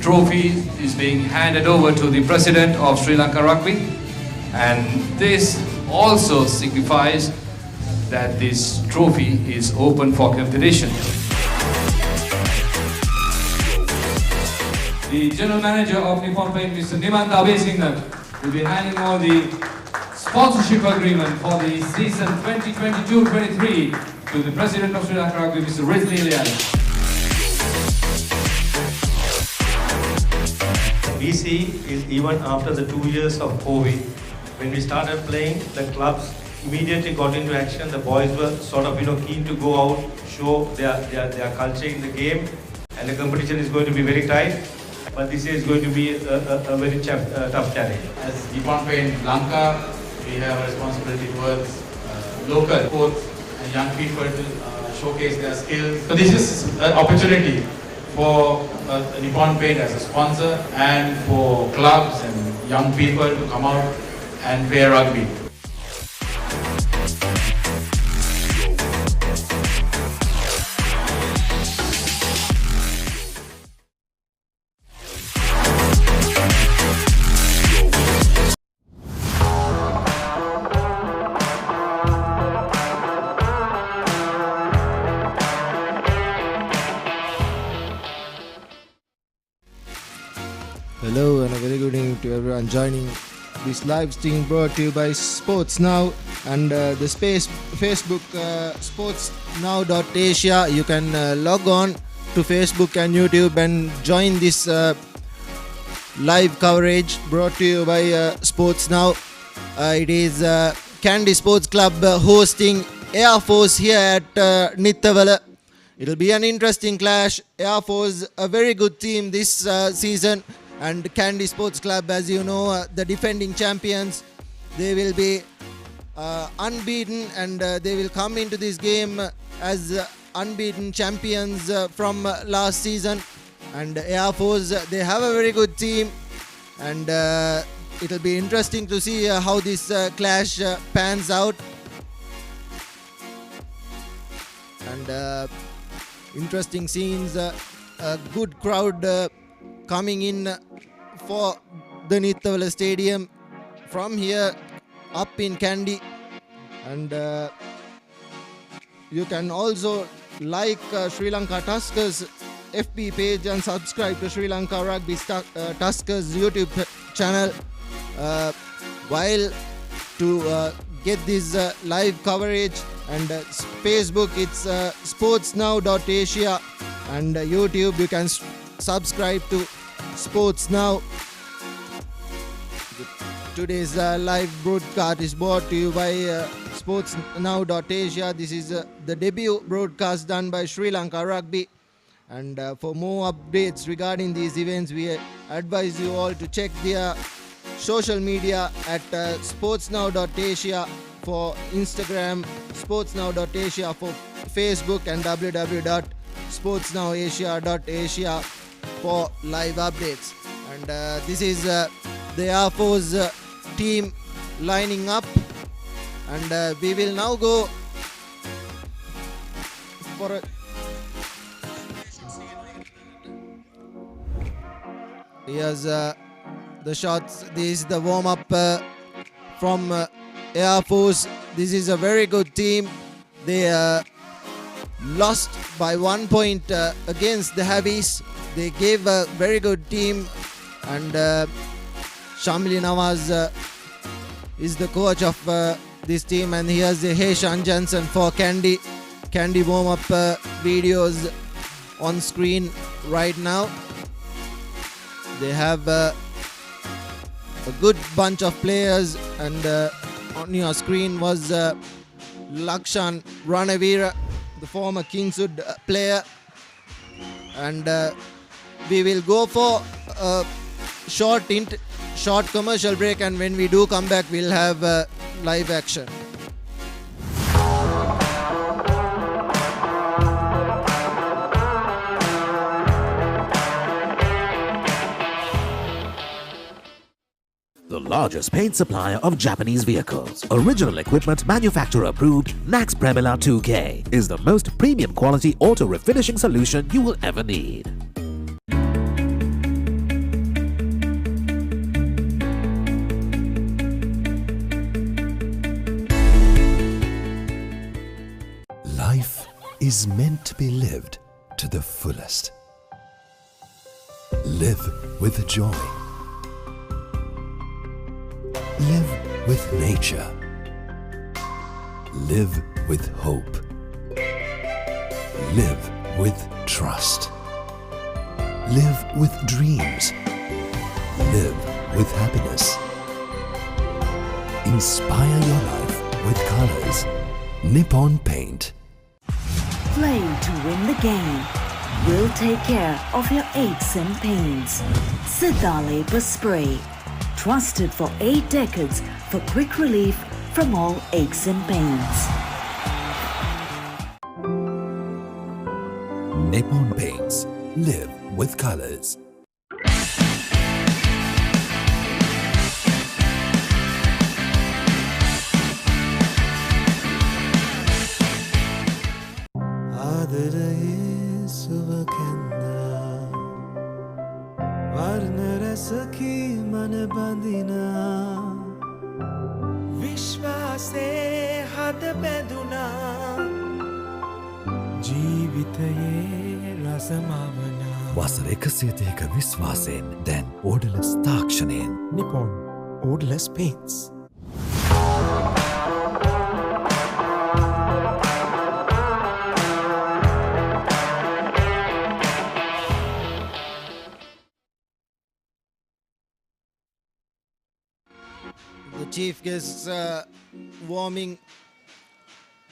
trophy is being handed over to the President of Sri Lanka Rugby, and this also signifies that this trophy is open for competition. The General Manager of Nippon Paint, Mr. Nippon will be handing over the sponsorship agreement for the season 2022-23 to the President of Sri Lanka Rugby, Mr. Ridley Lian. We see is even after the 2 years of COVID, when we started playing, the clubs immediately got into action. The boys were sort of keen to go out, show their culture in the game, and the competition is going to be very tight. But this year is going to be a very tough challenge. As Nippon Paint Lanka, we have a responsibility towards local sports and young people to showcase their skills. So this is an opportunity for Nippon Paint as a sponsor and for clubs and young people to come out and play rugby. Hello and a very good evening to everyone joining this live stream brought to you by Sports Now and the Facebook sportsnow.asia. You can log on to Facebook and YouTube and join this live coverage brought to you by Sports Now. It is Kandy Sports Club hosting Air Force here at Nittawala. It'll be an interesting clash. Air Force, a very good team this season. And Kandy Sports Club, as you know, the defending champions, they will be unbeaten and they will come into this game as unbeaten champions from last season. And Air Force, they have a very good team, and it'll be interesting to see how this clash pans out. And interesting scenes, a good crowd coming in for the Nittawala Stadium from here up in Kandy. And you can also like Sri Lanka Tuskers FB page and subscribe to Sri Lanka Rugby Tuskers YouTube channel. While to get this live coverage, and Facebook it's sportsnow.asia, and YouTube you can subscribe to Sports Now. Today's live broadcast is brought to you by sportsnow.asia. This is the debut broadcast done by Sri Lanka Rugby. And for more updates regarding these events, we advise you all to check their social media at sportsnow.asia for Instagram, sportsnow.asia for Facebook, and www.sportsnowasia.asia for live updates. And this is the Air Force team lining up, and we will now go for a here's the shots. This is the warm-up from Air Force. This is a very good team. They lost by 1 point against the Habbies. They gave a very good team, and Shamli Nawaz is the coach of this team, and here's the Heshan Johnson for Kandy. Kandy warm-up videos on screen right now. They have a good bunch of players, and on your screen was Lakshan Ranavira, the former Kingswood player. And we will go for a short commercial break, and when we do come back, we'll have live action. The largest paint supplier of Japanese vehicles, original equipment manufacturer approved, Nax Premila 2K is the most premium quality auto refinishing solution you will ever need. is meant to be lived to the fullest. Live with joy. Live with nature. Live with hope. Live with trust. Live with dreams. Live with happiness. Inspire your life with colors. Nippon Paint. Playing to win the game. We'll take care of your aches and pains. Siddha Spray. Trusted for 8 decades for quick relief from all aches and pains. Nippon Paints. Live with colors. වසර 102ක විශ්වාසයෙන් දැන් ඕඩලස් තාක්ෂණයෙන් Nippon Odorless Paints. The chief guests warming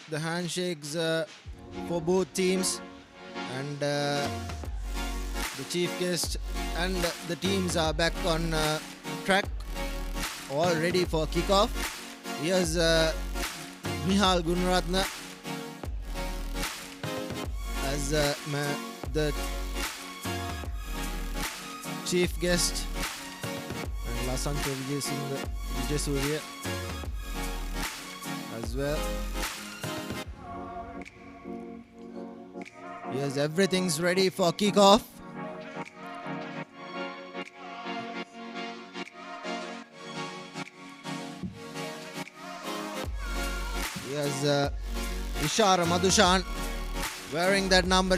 the handshakes for both teams, and the chief guest and the teams are back on track, all ready for kickoff. Here's Mihal Gunaratna as the chief guest, and Lasantha Vijay Surya as well. Yes, everything's ready for kickoff. Yes, Ishara Madhushan wearing that number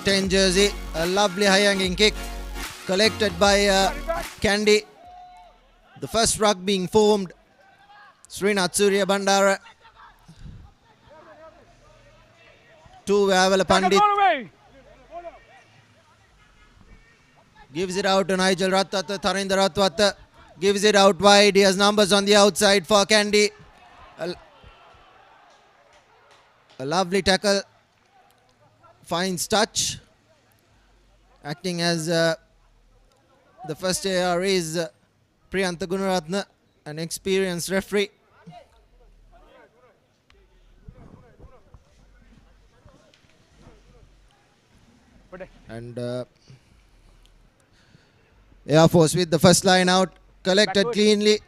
10 jersey. A lovely high-hanging kick collected by Kandy. The first ruck being formed. Srinath Surya Bandara. To Avala Pandit. Gives it out to Nigel Ratwata. Tharinder Ratwata gives it out wide. He has numbers on the outside for Kandy. A lovely tackle. Finds touch. Acting as the first AR is Priyantha Gunaratna, an experienced referee. And Air Force with the first line out, collected cleanly.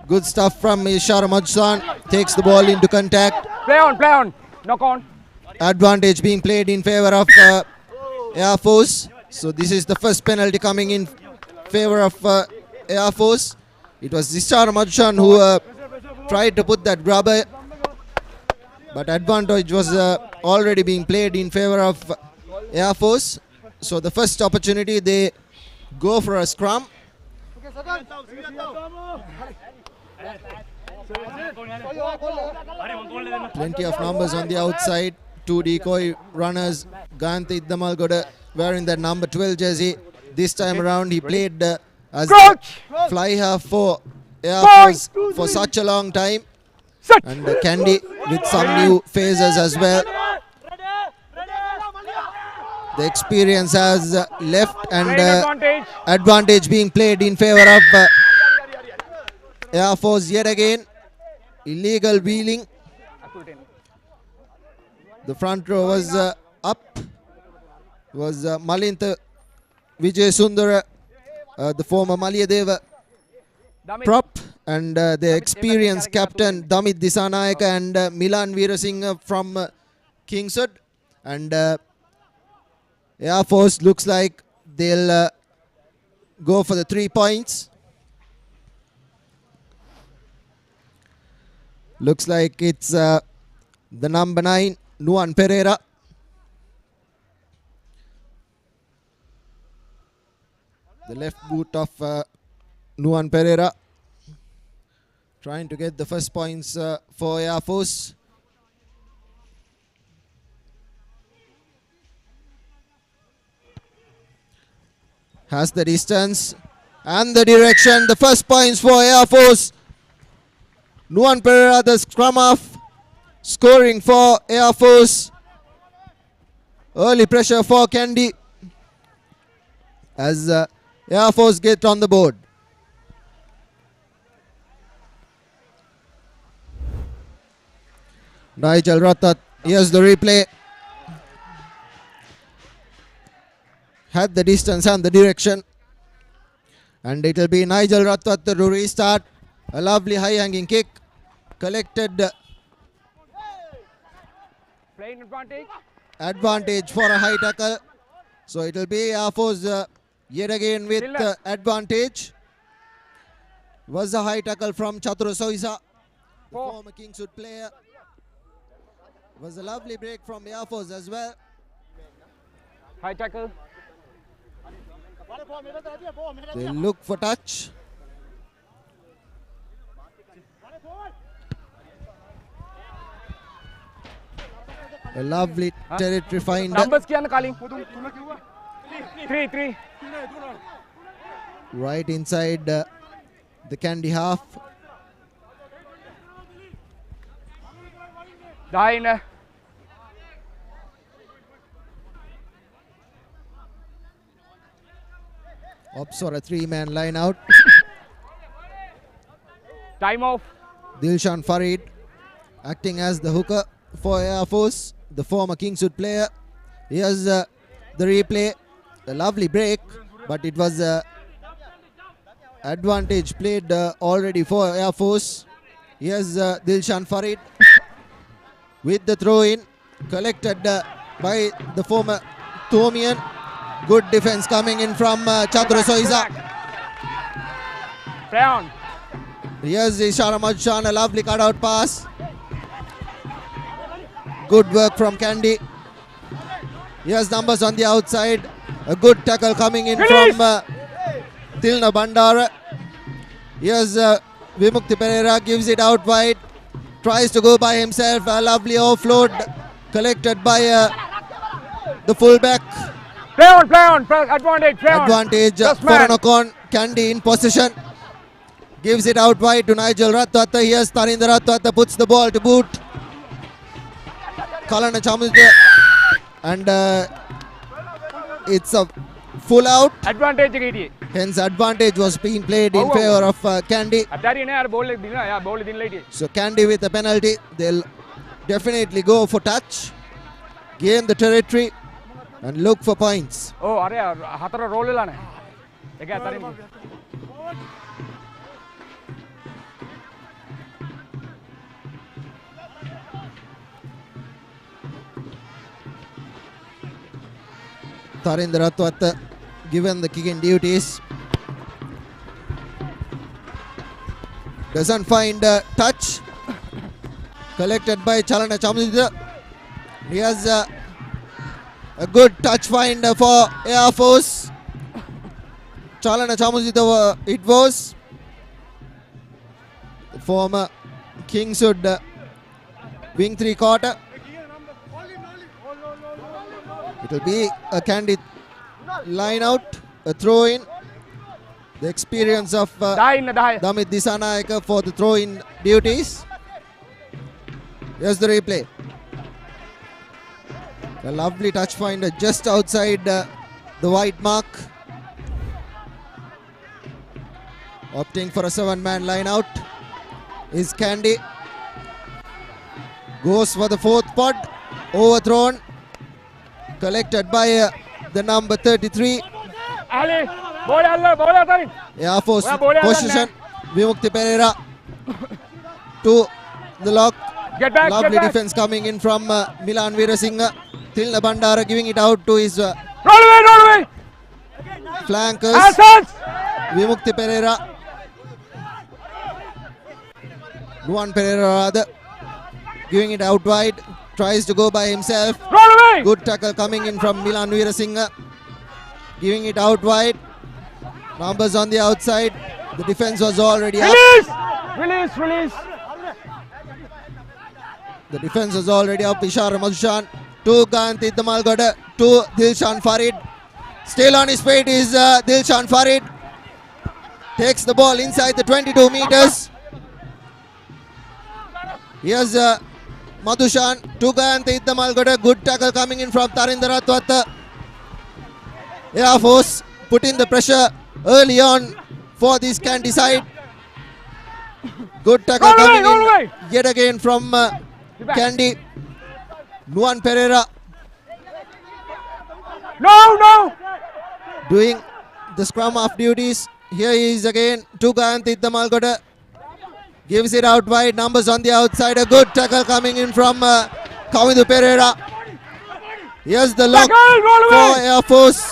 Good stuff from Ishara Madhushan. Takes the ball into contact. Play on, knock on. Advantage being played in favor of Air Force. So this is the first penalty coming in favor of Air Force. It was Ishara Madhushan who tried to put that grubber, but advantage was already being played in favor of Air Force. So the first opportunity they go for a scrum. Plenty of numbers on the outside. 2 decoy runners. Gayantha Iddamalgoda wearing that number 12 jersey. This time around he played as fly half for Air Force for such a long time. And Kandy with some new phases as well. The experience has left, and advantage being played in favor of Air Force yet again. Illegal wheeling. The front row was up. Was Malintha Vijay Sundara, the former Maliyadeva prop, and the experienced captain Damit Disanayaka and Milan Veerasinghe from Kingswood. And Air Force looks like they'll go for the 3 points. Looks like it's the number 9, Nuan Pereira. The left boot of Nuan Pereira. Trying to get the first points for Air Force. Has the distance and the direction. The first points for Air Force. Nuan Pereira, the scrum half, scoring for Air Force. Early pressure for Kandy as Air Force get on the board. Nigel Rathat, here's the replay. Had the distance and the direction. And it will be Nigel Rathat to restart. A lovely high hanging kick. Collected. Playing advantage. Advantage for a high tackle. So it will be Air Force yet again with advantage. Was a high tackle from Chatura Soisa, the former Kingswood player. Was a lovely break from Air Force as well. High tackle. They look for touch. A lovely territory find. Numbers kiya na calling. 3. Right inside the Kandy half. Dine. Ops for a 3-man line out. Time off. Dilshan Farid acting as the hooker for Air Force, the former Kingswood player. Here's the replay. A lovely break, but it was advantage played already for Air Force. Here's Dilshan Farid with the throw in, collected by the former Tomian. Good defense coming in from Chatura Soisa. Play on. Here's Ishara Majshan, a lovely cutout pass. Good work from Kandy. Here's numbers on the outside. A good tackle coming in from Tilna Bandara. Here's Vimukti Pereira, gives it out wide. Tries to go by himself. A lovely offload collected by the fullback. Play on. Advantage. Play on. Advantage for Anokon. Kandy in possession. Gives it out wide to Nigel Ratwata. Here's Tarinder Ratwata, puts the ball to boot. Kalana Chamudra. And it's a full out. Advantage. Hence advantage was being played in favor of Kandy. So Kandy with a penalty. They'll definitely go for touch. Gain the territory. And look for points. Oh, hatara roll ilana. Tarinder Ratwat given the kicking duties. Doesn't find touch. Collected by Chalana Chamudita. He has a good touch find for Air Force. Chalana Chamudita it was. The former Kingswood wing 3/4. It will be a Kandy line out, a throw in. The experience of Damit Disanayaka for the throw in duties. Here's the replay. A lovely touch finder just outside the white mark. Opting for a 7-man line out is Kandy. Goes for the 4th pod. Overthrown. Collected by the number 33. Air Force position. Vimukti Pereira to the lock. Lovely defense coming in from Milan Veerasinghe. Tilna Bandara giving it out to his flankers. Vimukti Pereira. Nuan Pereira rather. Giving it out wide. tries to go by himself. Roll away! Good tackle coming in from Milan Veerasinghe. Giving it out wide. Numbers on the outside. The defense was already up. Release! The defense was already up. Ishara Madhushan to Kandy Damalgada to Dilshan Farid. Still on his feet is Dilshan Farid. Takes the ball inside the 22 meters. Here's Madhushan to Kandy Damalgada. Good tackle coming in from Tarindra Twat. Air Force putting the pressure early on for this Kandy side. Good tackle coming in yet again from Kandy. Nuan Pereira No! doing the scrum half duties. Here he is again to Kandy Damalgada. Gives it out wide. Numbers on the outside. A good tackle coming in from Kavindu Pereira. Here's the lock for Air Force.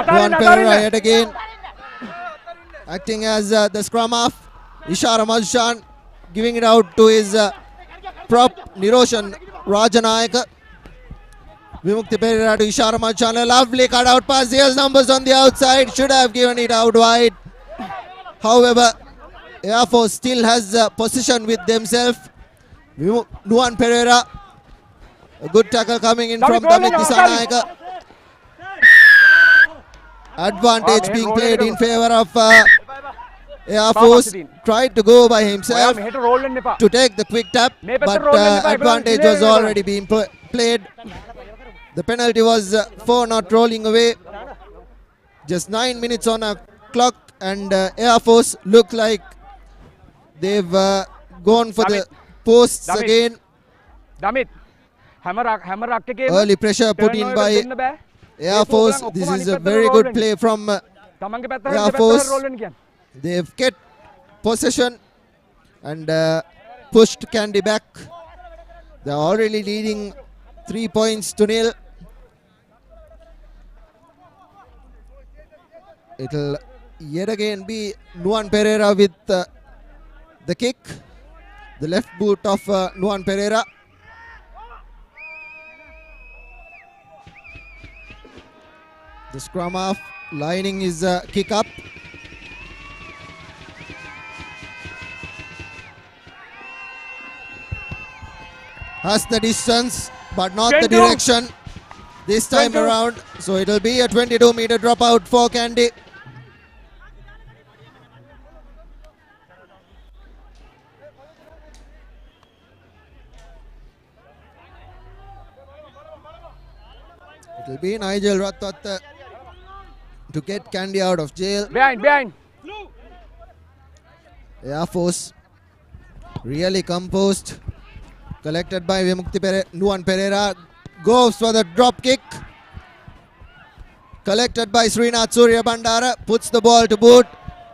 Nuan Pereira yet again acting as the scrum half. Ishara Madhushan giving it out to his prop Niroshan Rajanayaka. Vimukti Pereira to Ishara Madhushan. A lovely cut out pass. Here's numbers on the outside. Should have given it out wide. However, Air Force still has position with themselves. Nuan Pereira. A good tackle coming in from Damit Disanayaka. Advantage being played in favor of Air Force. Tried to go by himself to take the quick tap, but advantage was already being played. The penalty was for not rolling away. Just 9 minutes on a clock, and Air Force look like they've gone for the posts again. Early pressure put in by Air Force. This is a very good play from Air Force. They've kept possession and pushed Kandy back. They're already leading 3 points to nil. It'll yet again be Nuan Pereira with the kick. The left boot of Nuan Pereira. The scrum half lining his kick up. Has the distance but not the direction this time around. So it'll be a 22-meter dropout for Kandy. It'll be Nigel Ratwat to get Kandy out of jail. Behind. Air Force really composed. Collected by Nuan Pereira. Goes for the drop kick. Collected by Srinath Surya Bandara. Puts the ball to boot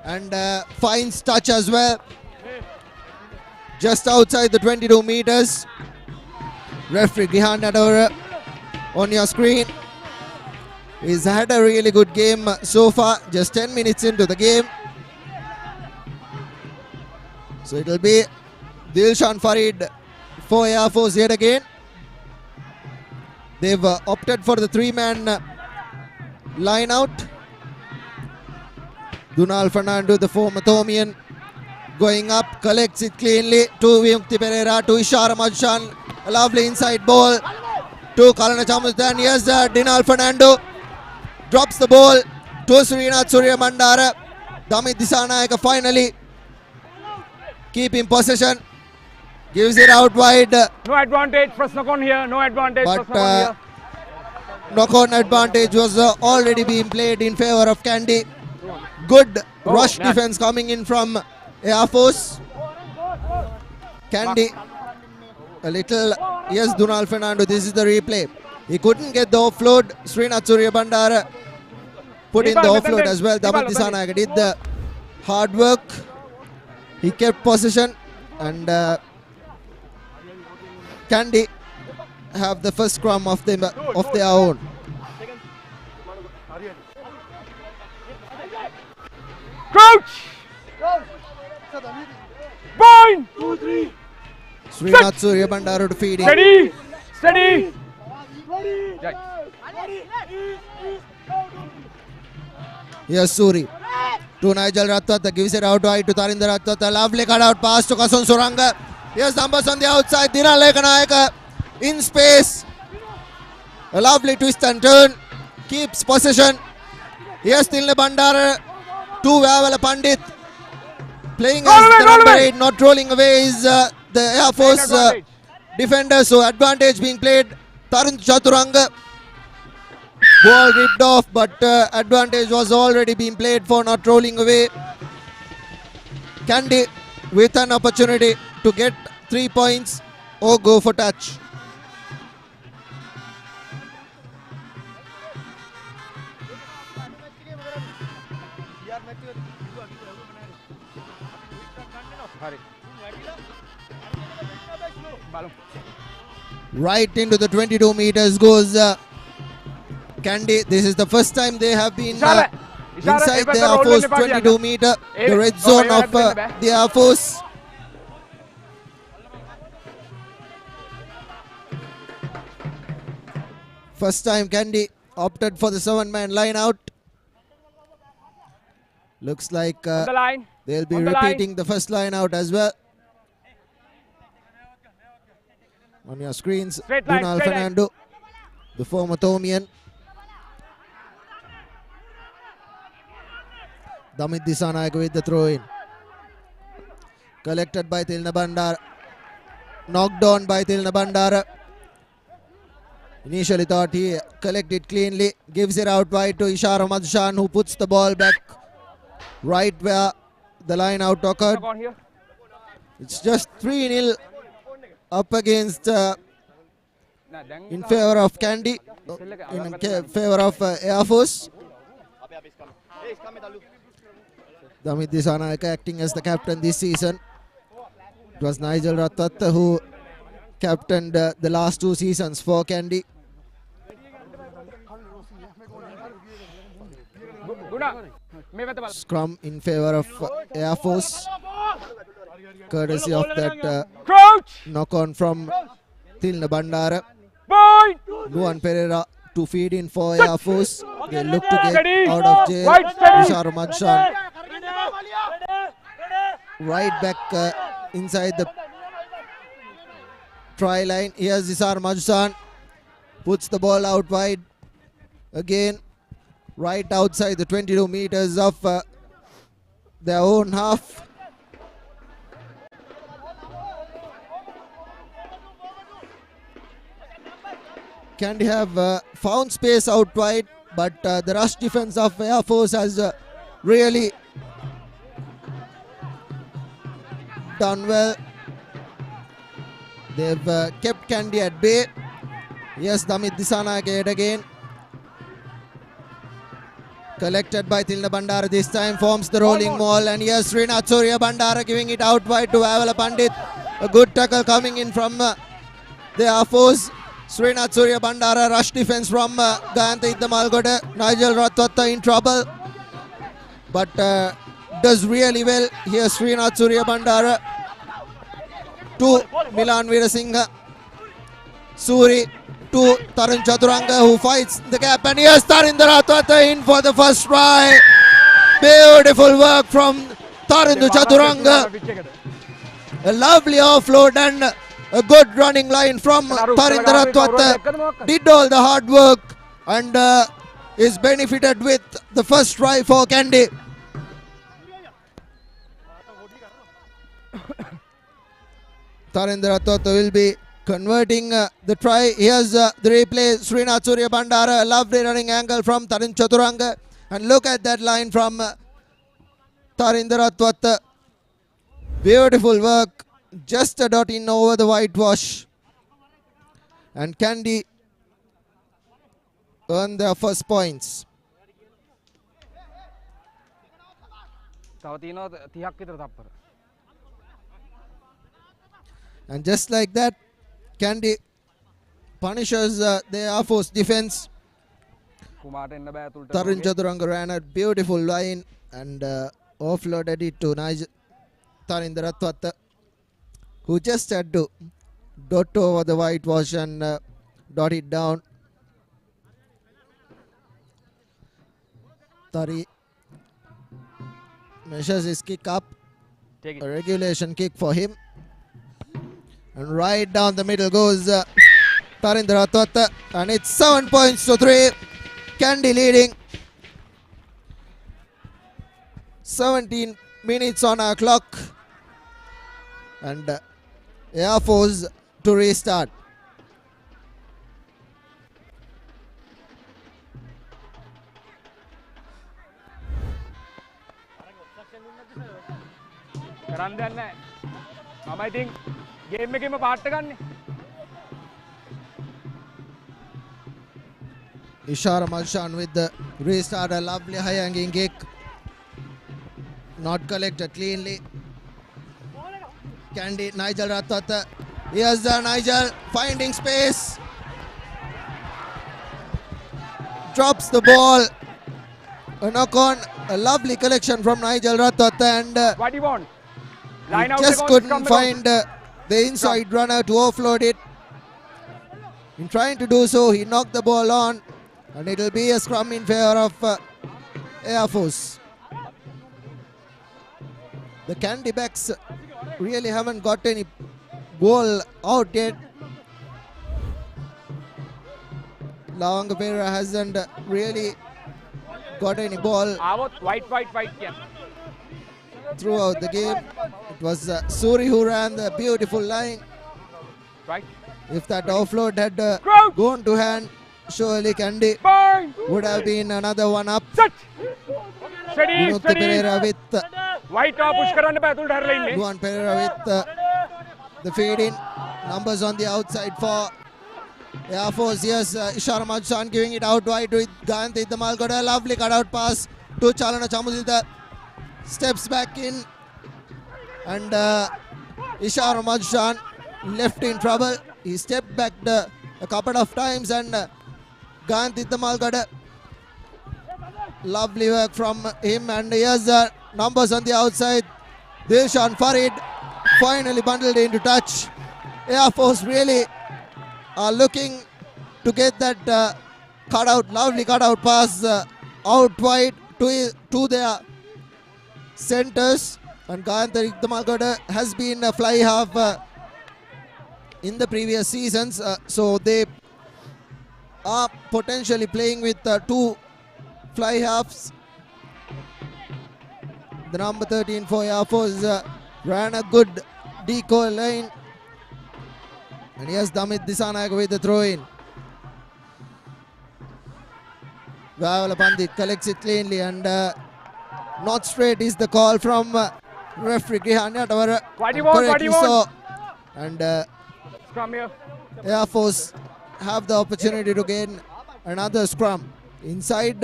and finds touch as well. Just outside the 22 meters. Referee Gihan Nadora on your screen. He's had a really good game so far. Just 10 minutes into the game. So it will be Dilshan Farid for Air Force yet again. They've opted for the three-man line out. Dunal Fernando, the former Thomian, going up, collects it cleanly to Vimukti Pereira, to Ishara Madhushan. A lovely inside ball to Kalana Chamusdan. Yes, Dinal Fernando drops the ball to Srinath Surya Mandara. Damit Disanayaka finally keeping possession. Gives it out wide. No advantage. First knock on here. No advantage. But knock-on advantage was already being played in favor of Kandy. Good rush defense coming in from Air Force. Kandy a little. Yes, Dunal Fernando. This is the replay. He couldn't get the offload. Srinath Surya Bandara put in the offload as well. Damit Disanayaka did the hard work. He kept possession, and Kandy have the first scrum of their own. Crouch! Bind! Srinath Surya Bandara to feed in. Steady. Steady. Right. Here's Suri. To Nigel Ratwata, gives it out wide to Tarinder Ratwata. Lovely cut out pass to Kasun Suranga. Here's numbers on the outside. Dina Lekanayaka in space. A lovely twist and turn. Keeps possession. Here's Tilne Bandara to Vavala Pandit. Playing as the number 8, not rolling away is the Air Force defender. So advantage being played. Tarun Chaturanga. Ball ripped off, but advantage was already being played for not rolling away. Kandy with an opportunity to get 3 points or go for touch. Right into the 22 meters goes Kandy. This is the first time they have been inside the Air Force 22 meter, the red zone of the Air Force. First time Kandy opted for the 7-man line out. Looks like they'll be repeating the first line out as well. On your screens, Donald Fernando, the former Thomian. Damit Disanayake with the throw in. Collected by Tilna Bandara. Knocked on by Tilna Bandara. Initially thought he collected cleanly. Gives it out wide to Ishara Madshan, who puts the ball back right where the line out occurred. It's just 3-0 up against in favor of Kandy, in favor of Air Force. Damit Disanayake acting as the captain this season. It was Nigel Ratwata who captained the last 2 seasons for Kandy. Scrum in favor of Air Force, courtesy of that knock-on from Tilna Bandara. Luan Pereira to feed in for Air Force. They look to get out of jail. Ishar Madshan right back inside the try line. Here's Ishar Madshan, puts the ball out wide again, right outside the 22 meters of their own half. Kandy have found space out wide, but the rush defense of Air Force has really done well. They've kept Kandy at bay. Yes, Damit Disanayake again. Collected by Tilna Bandara this time, forms the rolling maul, and yes, Srinath Surya Bandara giving it out wide to Vavala Pandit. A good tackle coming in from the Air Force. Srinath Surya Bandara, rush defense from Gayantha Iddamalgoda. Nigel Ratwata in trouble, but does really well here. Srinath Surya Bandara to Milan Veerasinghe. Suri to Tarun Chaturanga, who fights the gap, and here's Tarinder Ratwata in for the first try. Beautiful work from Tarinder Chaturanga. A lovely offload and a good running line from Tarinder Ratwata. Did all the hard work and is benefited with the first try for Kandy. Tarinder Ratwata will be converting the try. Here's the replay. Srinath Surya Bandara, a lovely running angle from Tarun Chaturanga. And look at that line from Tarinder Ratwata. Beautiful work. Just a dot in over the whitewash. And Kandy earned their first points. And just like that, Kandy punishes the Air Force defense. Tarun Chaturanga ran a beautiful line and offloaded it to Tarinder Ratwata. who just had to dot over the whitewash and dot it down. Tari measures his kick up. Take A it. regulation kick for him. And right down the middle goes Tarindra Ratwata. And it's 7 points to 3. Kandy leading. 17 minutes on our clock. And Air Force to restart. කරන්න දෙයක් නැහැ. මම ඉතින් game එකේම part එක ගන්නෙ. Ishara Malshan with the restart, a lovely high hanging kick. Not collected cleanly. Kandy, Nigel Ratwata. Here's Nigel finding space. Drops the ball. A knock on. A lovely collection from Nigel Ratwata, and What do you want? he Line out just the couldn't find the inside runner to offload it. In trying to do so, he knocked the ball on, and it will be a scrum in favor of Air Force. The Kandy backs really haven't got any ball out yet. Lavanga Pereira hasn't really got any ball ආවොත් white කියන. throughout the game. It was Suri who ran the beautiful line. Right. If that offload had Crouch. gone to hand, surely Kandy Fine. would have been another one up. Set. Steady, Vinod steady. Pereira with White top push කරන්න බෑ ඇතුළට හැරලා ඉන්නේ. Luan Pereira with the feed in. Numbers on the outside for Air Force. Yes, Ishara Majsan giving it out wide with Gayanthi Iddamal. Got a lovely cutout pass to Chalana Chamudita. Steps back in, and Ishara Majsan left in trouble. He stepped back a couple of times, and Gayanthi Iddamal got a lovely work from him. And here's numbers on the outside. Dilshan Farid finally bundled into touch. Air Force really are looking to get that cutout, lovely cutout pass out wide to their centers. And Gayanthi Iddamal has been a fly half in the previous seasons, so they are potentially playing with two fly halves. The number 13 for Air Force ran a good decoy line. And here's Damit Disanayaka with the throw in. Vavala Pandit collects it cleanly, and not straight is the call from referee Grihan Yatawara. What do you want? What do you want? And Scrum here. Air Force have the opportunity to gain another scrum inside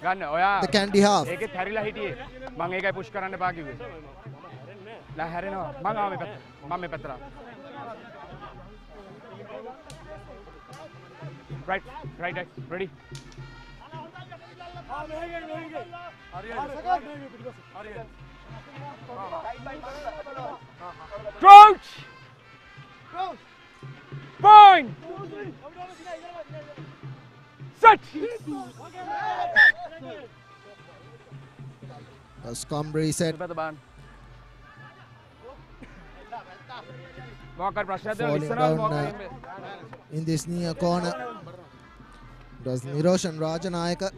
ගන්න ඔයා the Kandy half. ඒකෙත් හැරිලා හිටියේ. මම ඒකයි push කරන්න එපා කිව්වේ. ලා හැරෙනවා. මම ආව මේ පැත්ත. මම මේ පැත්තට ආවා. Right, right. Ready? Crouch! Point! Set! A scrum reset. Falling down in this near corner. It was Niroshan Rajanayaka.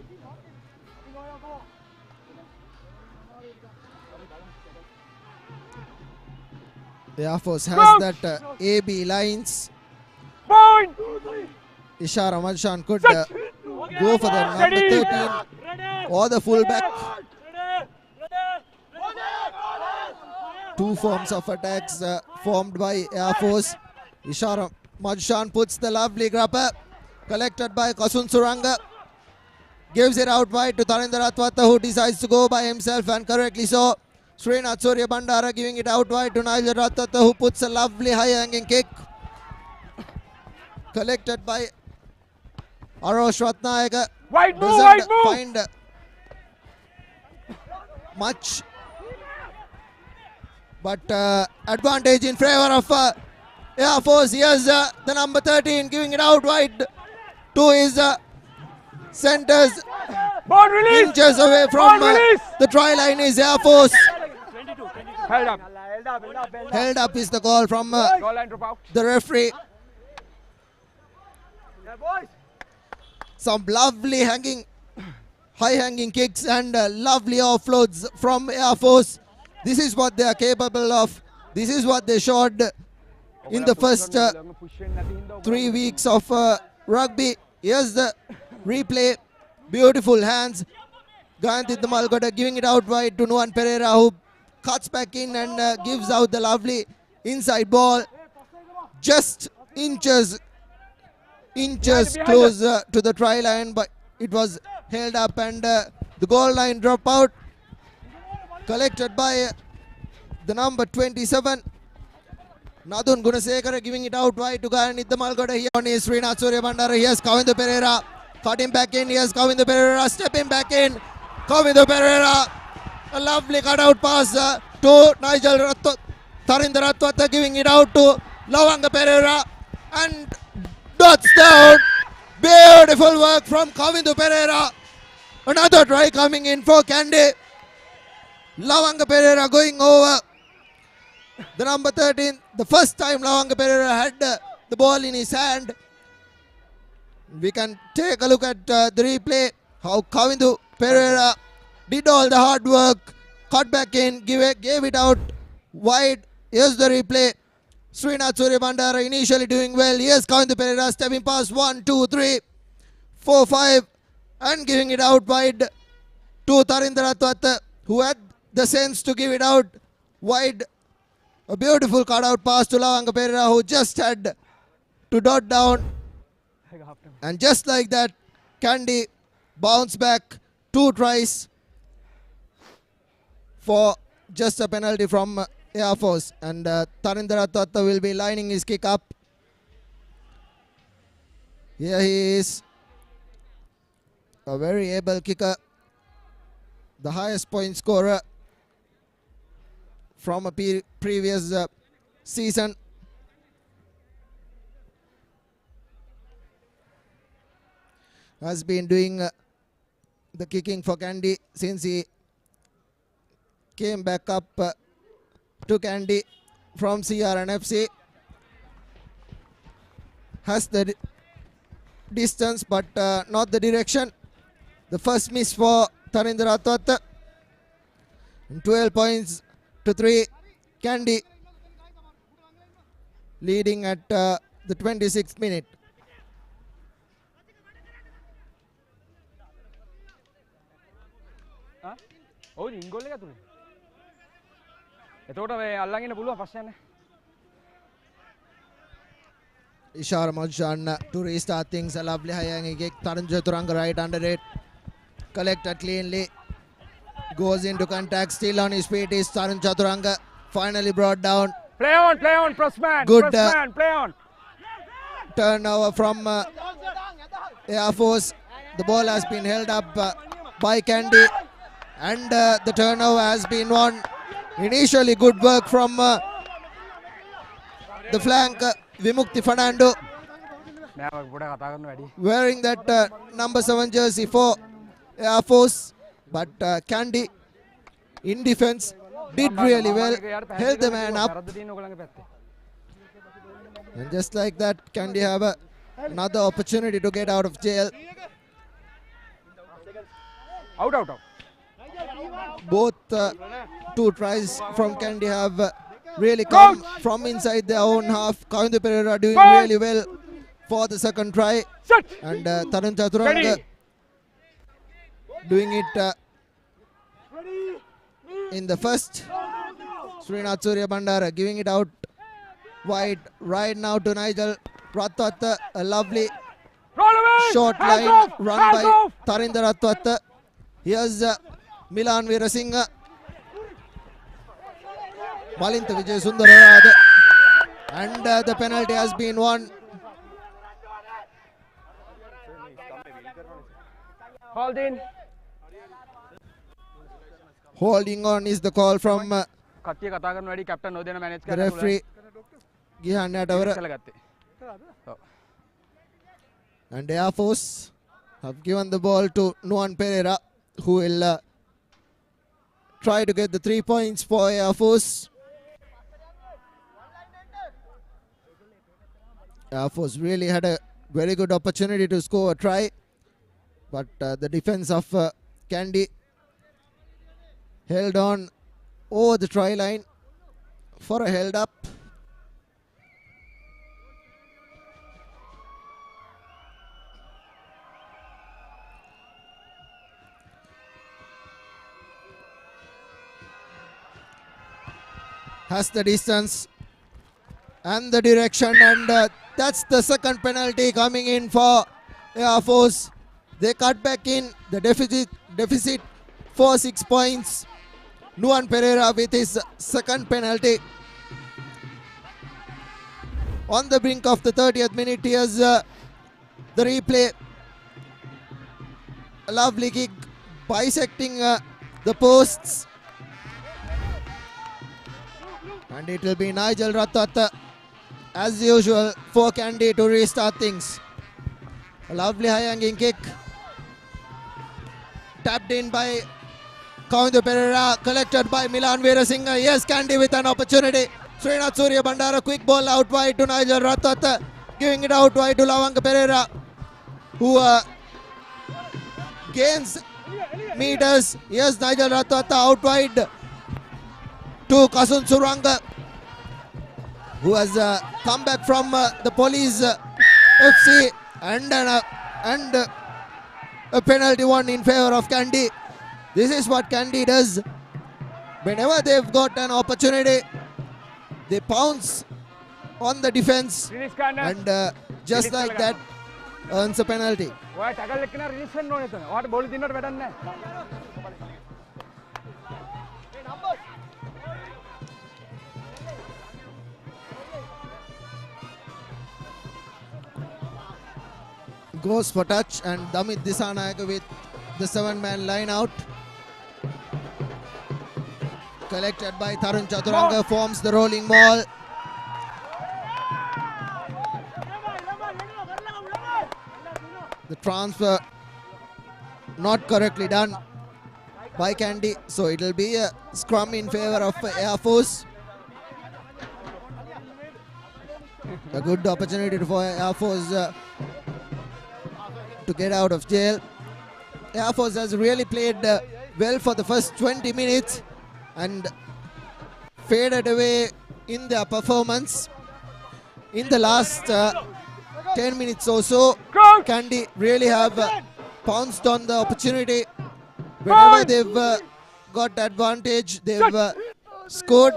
The Air Force has that AB lines. Point! Ishara Malshan could go for the number 13 or the fullback. Two forms of attacks formed by Air Force. Ishara Malshan puts the lovely grabber, collected by Kasun Suranga. Gives it out wide to Tarindra Ratwata, who decides to go by himself, and correctly so. Srinath Surya Bandara giving it out wide to Nigel Ratwata, who puts a lovely high hanging kick. Collected by Arosh Ratnayaka. Wide move, Doesn't wide move. find much But advantage in favor of Air Force. Here's the number 13 giving it out wide to his centers. Ball release. Inches away from the try line is Air Force. Held up. Held up is the call from Goal line drop out. the referee. Some lovely high hanging kicks and lovely offloads from Air Force. This is what they are capable of. This is what they showed in the first 3 weeks of rugby. Here's the replay. Beautiful hands. Gayantith Malgoda giving it out wide to Nuan Pereira, who cuts back in and gives out the lovely inside ball. Just inches close to the try line, but it was held up and the goal line drop out. Collected by the number 27. Nadun Gunasekara giving it out wide to Gayantith Malgoda. Here on is Srinath Suryabandara. Here's Kavindu Pereira. Cutting back in. Here's Kavindu Pereira. Stepping back in. Kavindu Pereira. A lovely cutout pass to Nigel Tarinder Ratwata, giving it out to Lavanga Pereira. And dots down. Beautiful work from Kavindu Pereira. Another try coming in for Kandy. Lavanga Pereira going over the number 13. The first time Lavanga Pereira had the ball in his hand. We can take a look at the replay. How Kavindu Pereira did all the hard work. Cut back in, gave it out wide. Here's the replay. Srinath Suryabandara initially doing well. Here's Kavindu Pereira stepping past 1, 2, 3, 4, 5 and giving it out wide to Tarinder Ratwata, who had the sense to give it out wide. A beautiful cutout pass to Lavanga Pereira, who just had to dot down. And just like that, Kandy bounced back 2 tries for just a penalty from Air Force. And Tarinder Ratwata will be lining his kick up. Here he is. A very able kicker. The highest point scorer from a previous season. Has been doing the kicking for Kandy since he came back up to Kandy from CRNFC. Has the distance but not the direction. The first miss for Tarinder Ratwata. 12 points to 3. Kandy leading at the 26th minute. Oh, in goal එක තුනේ. එතකොට මේ අල්ලන් ඉන්න පුළුවන් පස්සේ යන්න. Ishara Manshan to restart things. A lovely high hanging kick. Tarun Chaturanga right under it. Collected cleanly. Goes into contact. Still on his feet is Tarun Chaturanga. Finally brought down. Play on, Pressman. Good Pressman, play on. Turnover from Air Force. The ball has been held up by Kandy. And the turnover has been won. Initially good work from the flank. Vimukti Fernando wearing that number 7 jersey for Air Force. But Kandy in defense did really well. Held the man up. And just like that, Kandy have another opportunity to get out of jail. Out. Both 2 tries from Kandy have really come from inside their own half. Kavindu Pereira doing really well for the second try. And Tarun Chaturanga doing it in the first. Srinath Suryabandara giving it out wide right now to Nigel Ratwata. A lovely short line run by Tarinder Ratwata. Here's Milan Veerasinghe. Malinta Vijay Sundararada. And the penalty has been won. Called in. Holding on is the call from කට්ටිය කතා කරන වැඩි captain නොදෙන manage The කරන්න referee ගියන්නට අවර. And Air Force have given the ball to Nuan Pereira, who will try to get the 3 points for Air Force. Air Force really had a very good opportunity to score a try, but the defense of Kandy held on over the try line for a held up. Has the distance and the direction, and that's the second penalty coming in for Air Force. They cut back in the deficit for 6 points. Nuan Pereira with his second penalty. On the brink of the 30th minute, here's the replay. A lovely kick bisecting the posts. And it will be Nigel Ratat as usual for Kandy to restart things. A lovely high hanging kick. Tapped in by Kandy Pereira, collected by Milan Veerasinghe. Yes, Kandy with an opportunity. Srinath Surya Bandara, quick ball out wide to Nigel Ratat, giving it out wide to Lavanka Pereira, who gains meters. Yes, Nigel Ratat out wide to Kasun Suranga, who has come back from the Police FC, and a penalty one in favor of Kandy. This is what Kandy does. Whenever they've got an opportunity, they pounce on the defense, and just like that earns a penalty. Goes for touch, and Damit Disanayaka with the 7-man line out. Collected by Tarun Chaturanga, forms the rolling ball. The transfer not correctly done by Kandy, so it will be a scrum in favor of Air Force. A good opportunity for Air Force to get out of jail. Air Force has really played well for the first 20 minutes and faded away in their performance. In the last 10 minutes or so, Kandy really have pounced on the opportunity. Whenever they've got advantage, they've scored.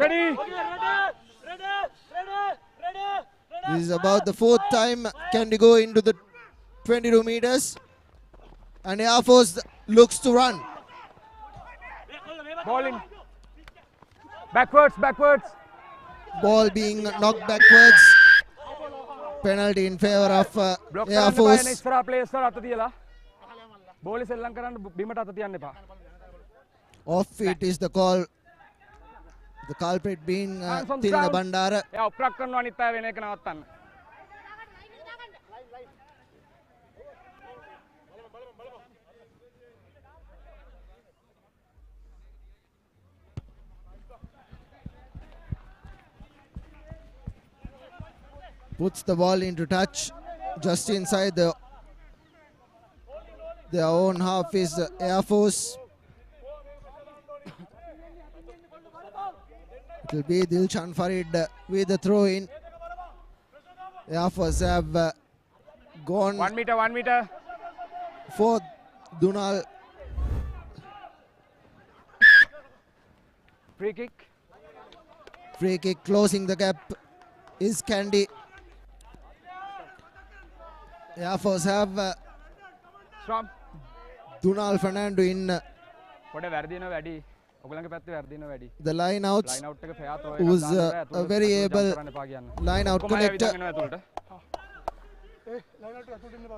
This is about the 4th time Kandy go into the 22 meters, and Air Force looks to run. Ball in. Backwards. Ball being knocked backwards. Penalty in favor of Air Force. Off feet is the call. The culprit being Tinna Bandara. Puts the ball into touch just inside their own half is Air Force. It will be Dilshan Farid with the throw in. Air Force have gone 1 meter for Dunal. Free kick Closing the gap is Kandy. Air Force have Dunal Fernando in the line outs, who's a very able line out connector.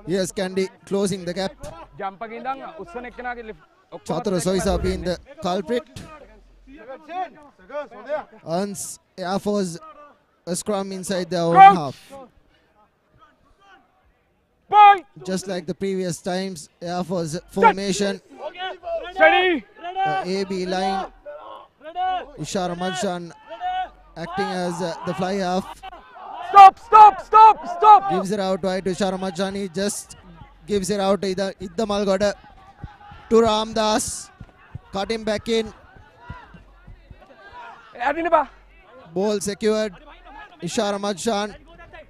Yes, Kandy closing the gap. Chatura Soisa being the culprit. earns Air Force a scrum inside their own half. Point. Just like the previous times, Air Force formation, Steady. AB line, Ishara Madshan acting as the fly half. Stop. Gives it out wide to Ishara Madshan. He just gives it out to Idda Malgoda to Ramdas. Cut him back in. Ball secured. Ishara Madshan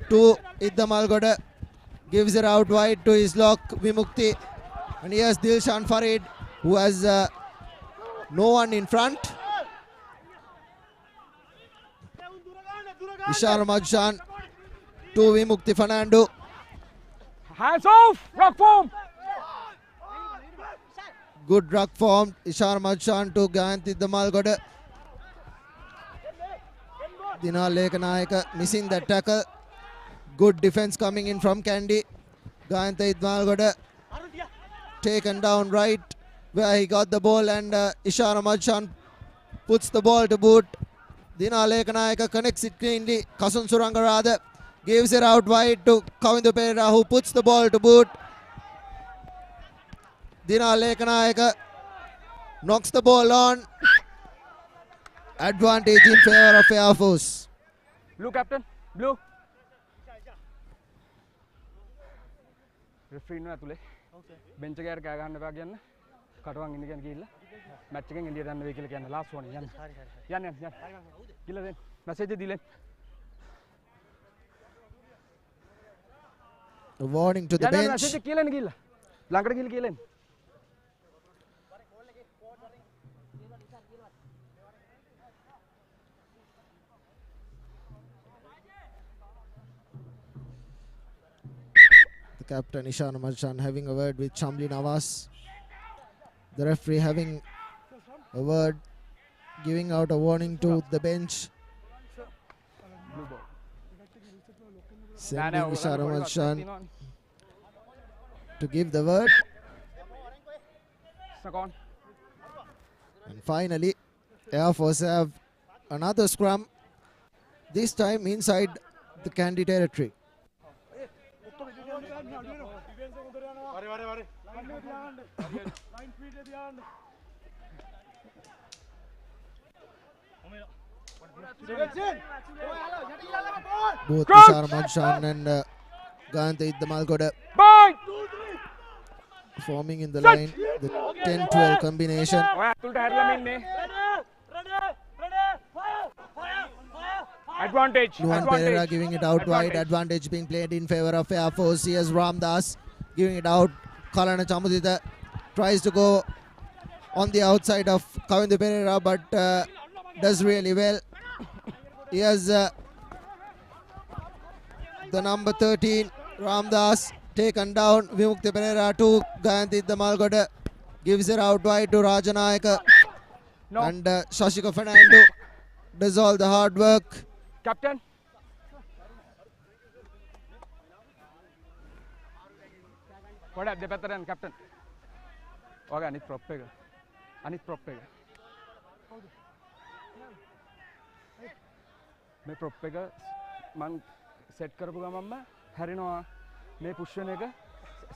to Idda Malgoda. Gives it out wide to his lock Vimukti. And here's Dilshan Farid, who has no one in front. Ishara Madshan to Vimukti Fernando. Hands off. Rock form. Good ruck form. Ishara Madshan to Gayanti Damalgoda. Dinal Lekanayaka missing that tackle. Good defense coming in from Kandy. Gayanti Damalgoda taken down right where he got the ball, and Ishara Madshan puts the ball to boot. Dinal Lekanayaka connects it cleanly. Kasun Surangarada gives it out wide to Kavindu Pereira, who puts the ball to boot. Dinal Lekanayaka knocks the ball on. Advantage in favor of Air Force. Blue captain. Blue. Referee no atule. Bench එකකට කෑ ගන්න එපා කියන්න. කටුවන් ඉන්න කියන ගිහිල්ලා match එකෙන් එළියට යන්න වෙයි කියලා කියන්න. ලාස්ට් වෝනින් යන්න. යන්න. ගිහලා දෙන්න. මැසේජ් එක දීලා. A warning to the bench. Message එක කියලා එන්න ගිහලා. ළඟට ගිහලා කියලා එන්න. Captain Ishana Madshan having a word with Chamli Nawaz. The referee having a word, giving out a warning to the bench. Sending Ishana Madshan to give the word. And finally, Air Force have another scrum, this time inside the Kandy territory. Both Ishara Madshan and Gayanti Damalgoda forming in the line, the 10-12 combination. Advantage. Nuwan Pereira giving it out wide. Advantage being played in favor of Air Force. Here's Ramdas giving it out. Kalana Chamudita tries to go on the outside of Kavindu Pereira, but does really well. Here's the number 13, Ramdas, taken down. Vimukti Pereira to Gayanti Damalgoda. Gives it out wide to Rajanayaka. No. And Shashika Fernando does all the hard work. Captain. What up, the veteran captain? Okay, anit prop එක. මේ prop එක මං set කරපු ගමන්ම හැරෙනවා. මේ push වෙන එක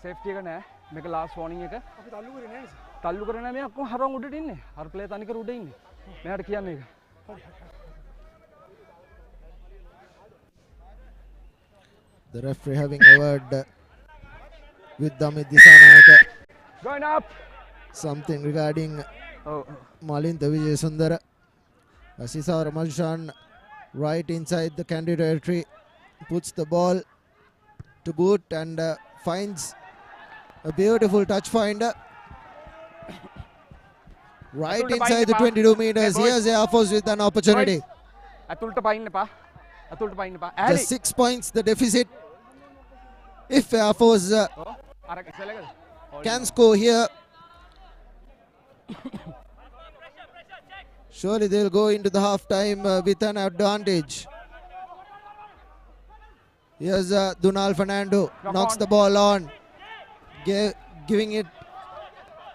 safety එක නෑ. මේක last warning එක. අපි තල්ලු කරේ නෑ. තල්ලු කරේ නෑ. මේ ඔක්කොම හරවන් උඩට ඉන්නේ. අර play තනිකර උඩ ඉන්නේ. මෙයාට කියන්නේ ඒක. The referee having a word with Damit Disanayaka. Going up. Something regarding Malinta Vijay Sundara. Ishara Madshan right inside the Kandy territory puts the ball to boot and finds a beautiful touch finder. Right inside the 22 meters. Here's Air Force with an opportunity. Just 6 points the deficit. If Air Force can score here, surely they'll go into the half time with an advantage. Here's Dunal Fernando, knocks the ball on, giving it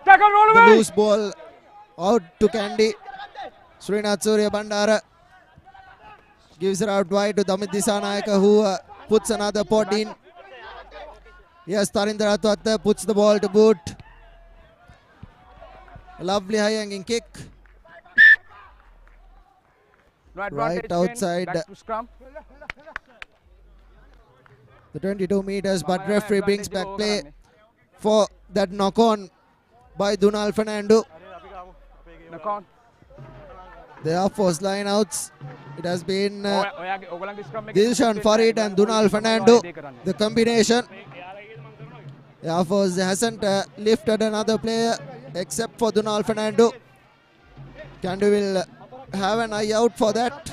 the loose ball out to Kandy. Srinath Surya Bandara gives it out wide to Damit Disanayaka, who puts another pot in. Yes, Tarindra Atwatta puts the ball to boot. A lovely high hanging kick. Right outside back to scrum. the 22 meters, but referee brings back play for that knock on by Dunal Fernando. Knock on. There are forced line outs. It has been Dilshan Farid and Dunal Fernando, the combination. Air Force hasn't lifted another player except for Dunal Fernando. Kandy will have an eye out for that.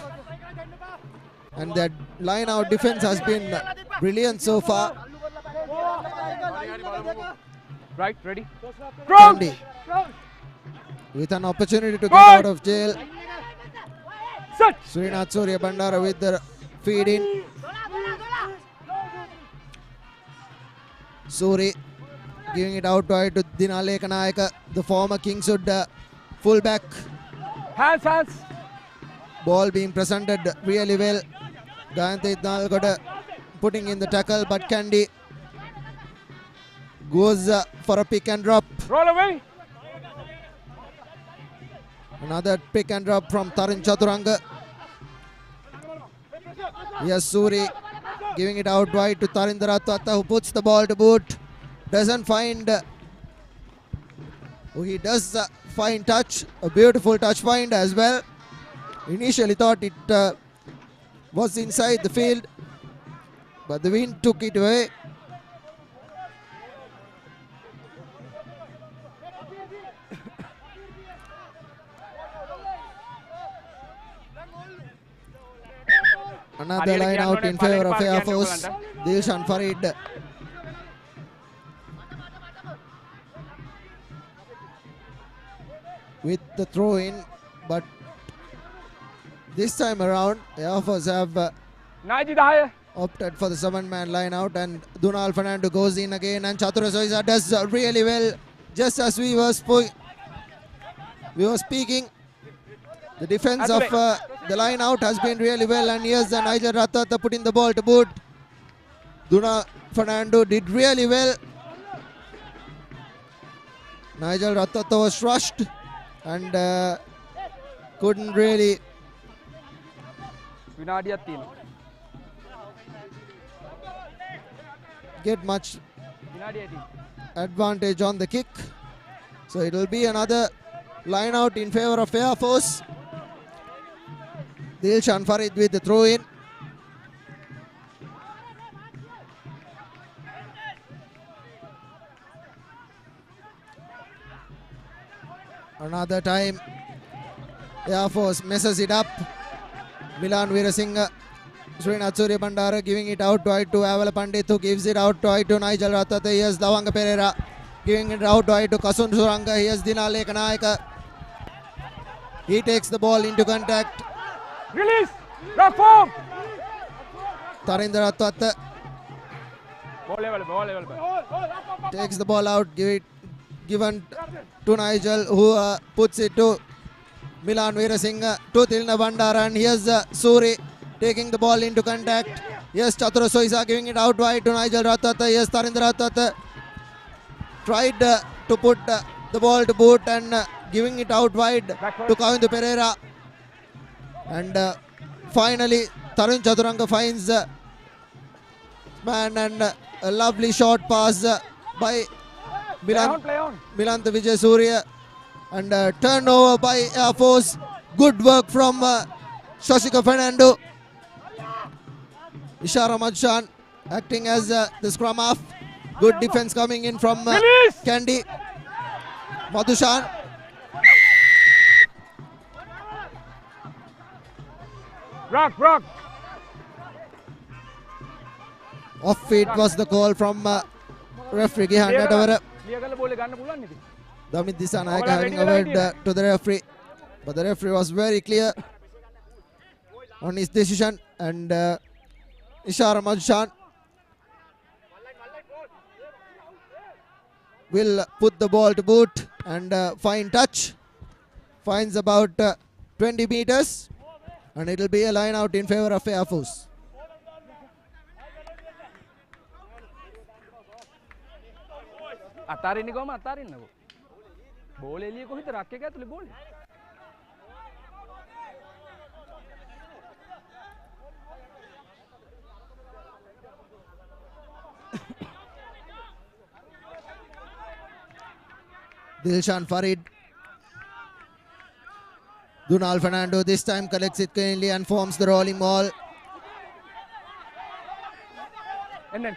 And that line out defense has been brilliant so far. Right, ready? Kandy with an opportunity to get out of jail. Srinath Surya Bandara with the feed in. Suri giving it out wide to Dinaleka Nayaka, the former Kingswood fullback. Hands. Ball being presented really well. Gayante Nalgoda putting in the tackle, but Kandy goes for a pick and drop. Roll away. Another pick and drop from Tarin Chaturanga. Yes, Suri giving it out wide to Tarindra Atwatta, who puts the ball to boot. Doesn't find. He does find touch. A beautiful touch find as well. Initially thought it was inside the field, but the wind took it away. Another line out in favour of Air Force. Dilshan Farid. With the throw in, but this time around Air Force have opted for the 7-man line out, and Dunal Fernando goes in again, and Chatura Soisa does really well. Just as we were speaking, the defense of the line out has been really well, and here's the Nigel Ratata putting the ball to boot. Dunal Fernando did really well. Nigel Ratata was rushed and couldn't really get much advantage on the kick. So it will be another line out in favour of Air Force. Dilshan Farid with the throw in. Another time Air Force messes it up. Milan Veerasinghe, Srinath Surya Bandara giving it out wide to Avala Pandit, who gives it out wide to Nigel Ratata. Here's Lavanga Pereira giving it out wide to Kasun Suranga. Here's Dinaleka Nayaka. He takes the ball into contact. Release! Rock form! Tarindra Atwatta takes the ball out, given to Nigel, who puts it to Milan Veerasinghe, to Tilna Bandara, and here's Suri taking the ball into contact. Yes, Chatura Soisa giving it out wide to Nigel Ratata. Yes, Tarindra Ratata tried to put the ball to boot and giving it out wide to Kavindu Pereira. And finally, Tarun Chaturanga finds man, and a lovely short pass by Milanta Vijay Surya, and turnover by Air Force. Good work from Shashika Fernando. Ishara Madushan acting as the scrum half. Good defense coming in from Kandy. Madushan. Rock. Off feet was the call from referee Gihan Natawara. Damit Disanayaka having a word to the referee, but the referee was very clear on his decision, and Ishara Madushan will put the ball to boot and fine touch. Fines about 20 meters. And it will be a line out in favor of Air Force. අතාරින්න ගොම අතාරින්නකෝ. බෝල එළිය කොහෙද රක් එක ඇතුලේ බෝලේ. Dilshan Farid. Dunal Fernando this time collects it cleanly and forms the rolling ball.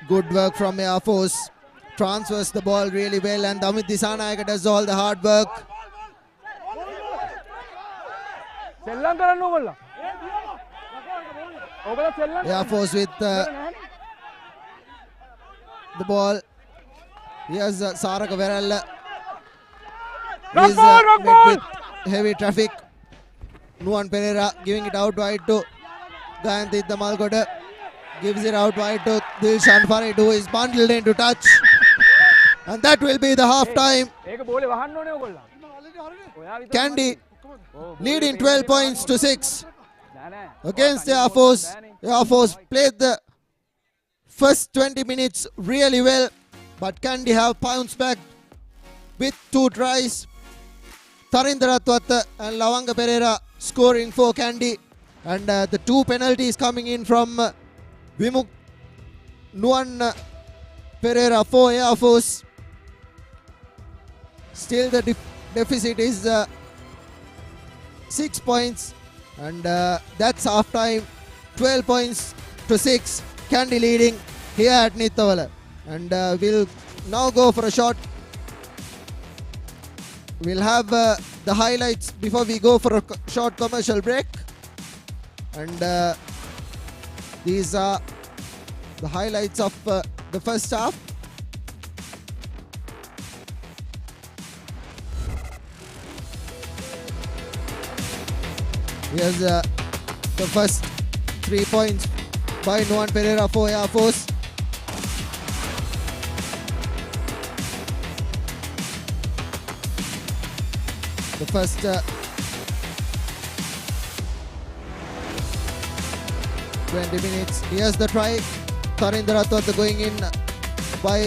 Good work from Air Force. Transfers the ball really well and Amit Disanayaka does all the hard work. Air Force with the ball. Here's Saraka Verella. He's met with heavy traffic. Nuwan Pereira giving it out wide to Gayanthi Damalkoda. Gives it out wide to Dilshan Farid, who is bundled into touch. And that will be the half time. Kandy leading 12 points to 6 against Air Force. Air Force played the first 20 minutes really well, but Kandy have bounced back with 2 tries. Tarindra Twata and Lavanga Pereira scoring for Kandy, and the 2 penalties coming in from Vimuk Nuwan Pereira for Air Force. Still the deficit is 6 points, and that's half time. 12 points to 6. Kandy leading here at Nithavala, and we'll now go for a short. We'll have the highlights before we go for a short commercial break, and these are the highlights of the first half. Here's the first 3 points by Nuwan Pereira for Air Force. The first 20 minutes. Here's the try. Tarindra Twata going in by,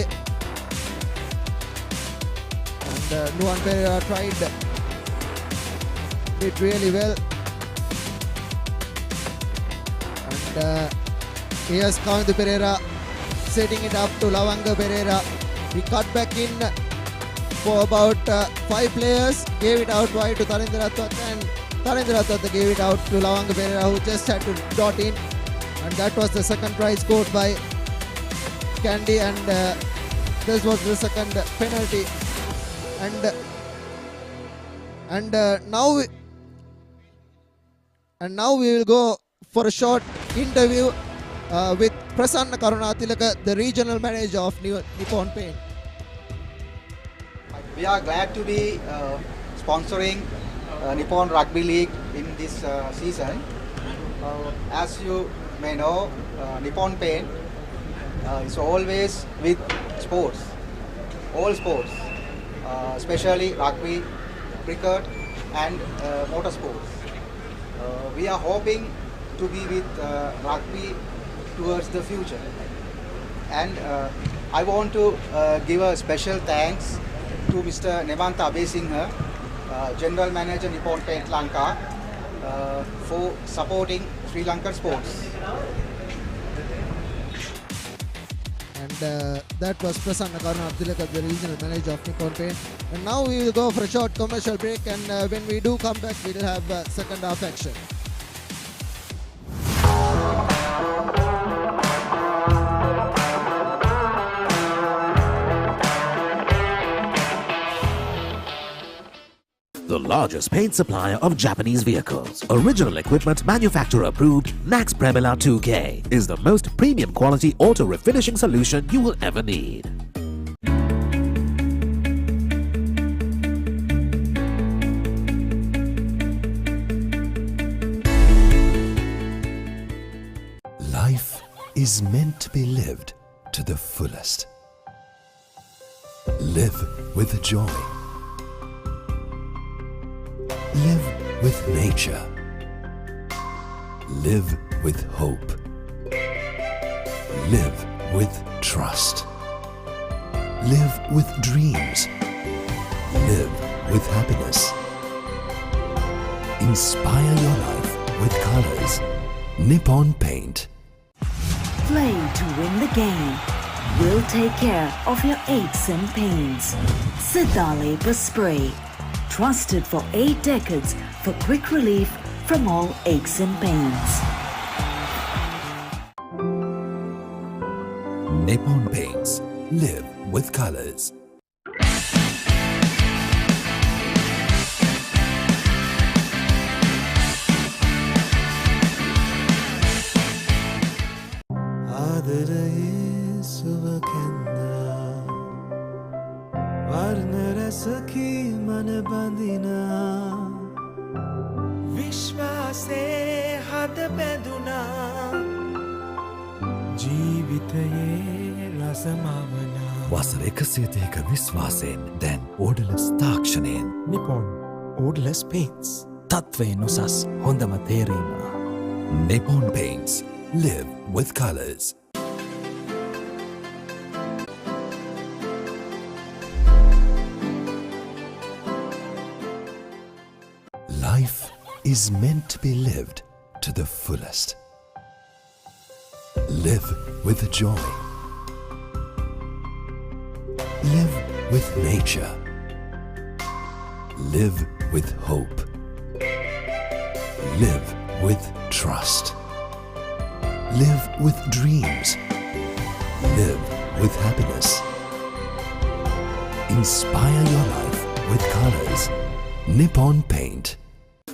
and Nuwan Pereira tried it really well. And here's Kandy Pereira setting it up to Lavanga Pereira. He cut back in for about 5 players, gave it out wide to Tarindra Twata, and Tarindra Twata gave it out to Lavanga Pereira, who just had to dot in. And that was the second try scored by Kandy, and this was the second penalty. Now we will go for a short interview with Prasanna Karunatilaka, the regional manager of Nippon Paint. We are glad to be sponsoring Nippon Rugby League in this season. As you may know, Nippon Paint is always with sports, all sports, especially rugby, cricket and motorsports. We are hoping to be with rugby towards the future. And I want to give a special thanks to Mr. Nemanta Abesinghe, General Manager Nippon Paint Lanka, for supporting Sri Lankan sports. And that was Prasanna Karunatilaka, the regional manager of Nippon Paint. And now we will go for a short commercial break, and when we do come back, we will have second half action. The largest paint supplier of Japanese vehicles. Original equipment manufacturer approved, Nax Premila 2K is the most premium quality auto refinishing solution you will ever need. Life is meant to be lived to the fullest. Live with joy. Live with nature. Live with hope. Live with trust. Live with dreams. Live with happiness. Inspire your life with colors. Nippon Paint. Play to win the game. We'll take care of your aches and pains. Sidale Spray. Trusted for 8 decades for quick relief from all aches and pains. Nippon Paints. Live with colors. වසර 130ක විශ්වාසයෙන් දැන් ඕඩලස් තාක්ෂණයෙන් Nippon Odorless Paints. තත්වයෙන් උසස් හොඳම තේරීම. Nippon Paints. Live with colors. Life is meant to be lived to the fullest. Live with joy. Live with nature. Live with hope. Live with trust. Live with dreams. Live with happiness. Inspire your life with colors. Nippon Paint.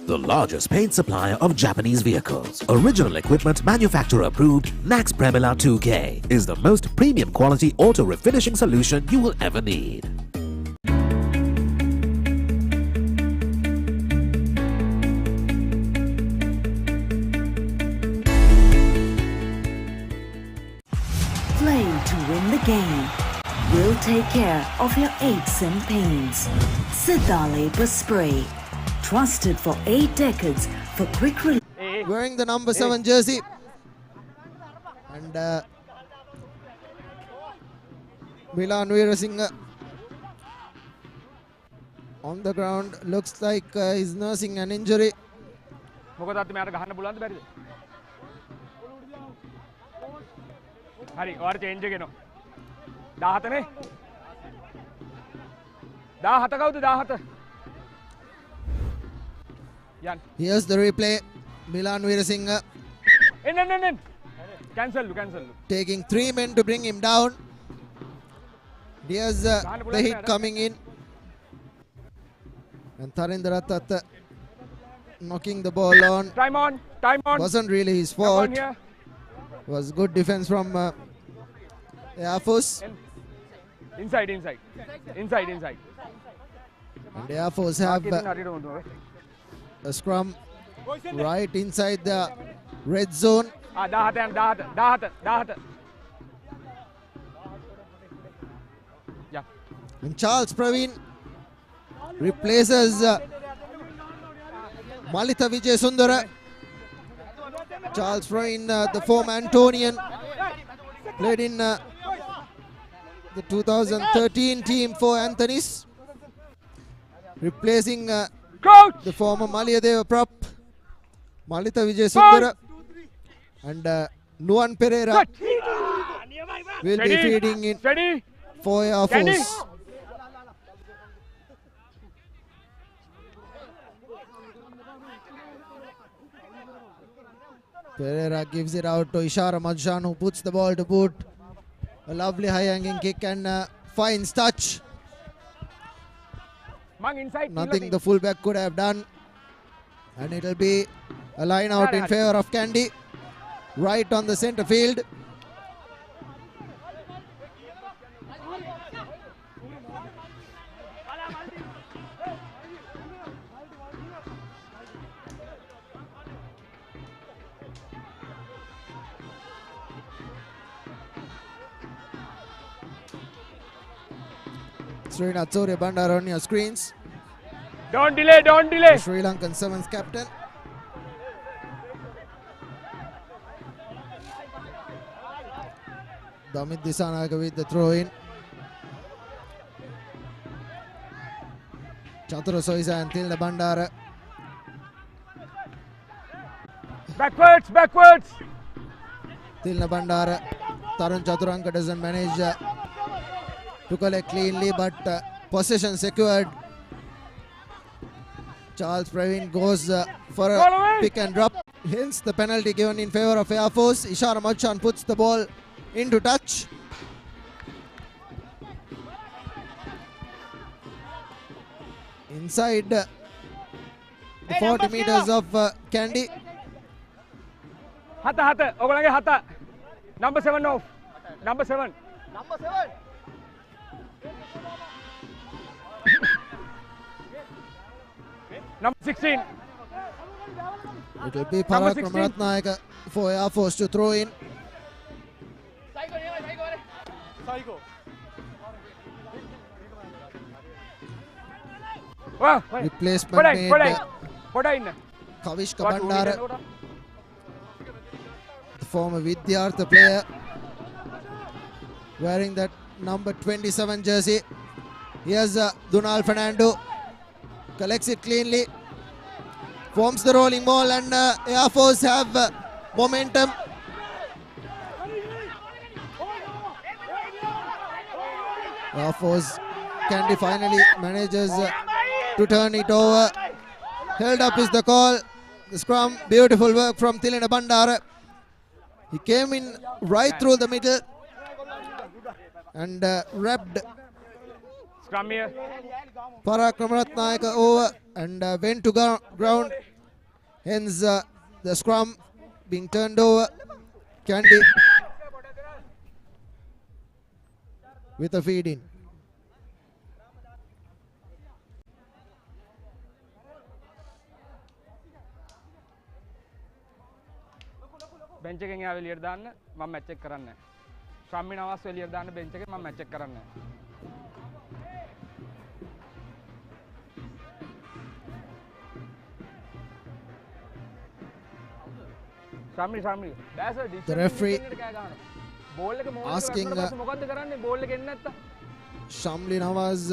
The largest paint supplier of Japanese vehicles. Original equipment manufacturer approved, Nax Premila 2K is the most premium quality auto refinishing solution you will ever need. Play to win the game. We'll take care of your aches and pains. Sidale Spray. Trusted for 8 decades for quick relief. Wearing the number 7 jersey. And Milan Veerasinghe on the ground. Looks like he's nursing an injury. මොකද අත් මෙයාට ගහන්න පුළුවන්ද බැරිද? හරි ඔයාලා change එක එනවා. 17 නේ? 17 කවුද 17? Here's the replay. Milan Veerasinghe cancel. taking 3 men to bring him down. Here's the hit coming in. And Tharindaratta knocking the ball on. Time on. Wasn't really his fault. Was good defense from Air Force. Inside. And Air Force have a scrum right inside the red zone. 17. Yeah. And Charles Praveen replaces Malitha Vijay Sundara. Charles Praveen, the former Antonian, played in the 2013 team for Anthony's, replacing the former Maliyadeva prop, Malitha Vijay Sundara. And Nuan Pereira will be feeding in for Air Force. Pereira gives it out to Ishara Madjan, who puts the ball to boot. A lovely high hanging kick and finds touch. Nothing the fullback could have done. And it'll be a line out in favor of Kandy. Right on the center field. Srinath Surya Bandar on your screens. Don't delay, don't delay. Sri Lankan Sevens captain. Damit Disanayaka with the throw in. Chatura Soisa and Tilna Bandara. Backwards, backwards. Tilna Bandara. Tarun Chaturanga doesn't manage to collect cleanly, but possession secured. Charles Praveen goes for a pick and drop. Hence the penalty given in favor of Air Force. Ishara Machan puts the ball into touch. Inside the 40 meters of Kandy. Hata. Ogalage hata. Number 7 off. Number 7. Number 16. It will be Parakram Ratnayaka for Air Force to throw in. Replacement made Kavishka Bandara, the former Vidyartha player, wearing that number 27 jersey. Here's Dunal Fernando, collects it cleanly, forms the rolling ball, and Air Force have momentum. Air Force Kandy finally manages to turn it over. Held up is the call. The scrum, beautiful work from Tilina Bandara. He came in right through the middle and wrapped Parakram Ratnayaka over and went to ground. Hence the scrum being turned over. Kandy with a feed in. Bench එකෙන් එයා එළියට දාන්න මම match එක කරන්නේ නැහැ. ශ්‍රම්මින අවස්ථාව එළියට දාන්න bench එකෙන් මම මැච් එක කරන්නේ නැහැ. ශ්‍රම්මින The referee asking මොකද්ද කරන්නේ බෝල් එක එන්නේ නැත්තම් Shamli Nawaz,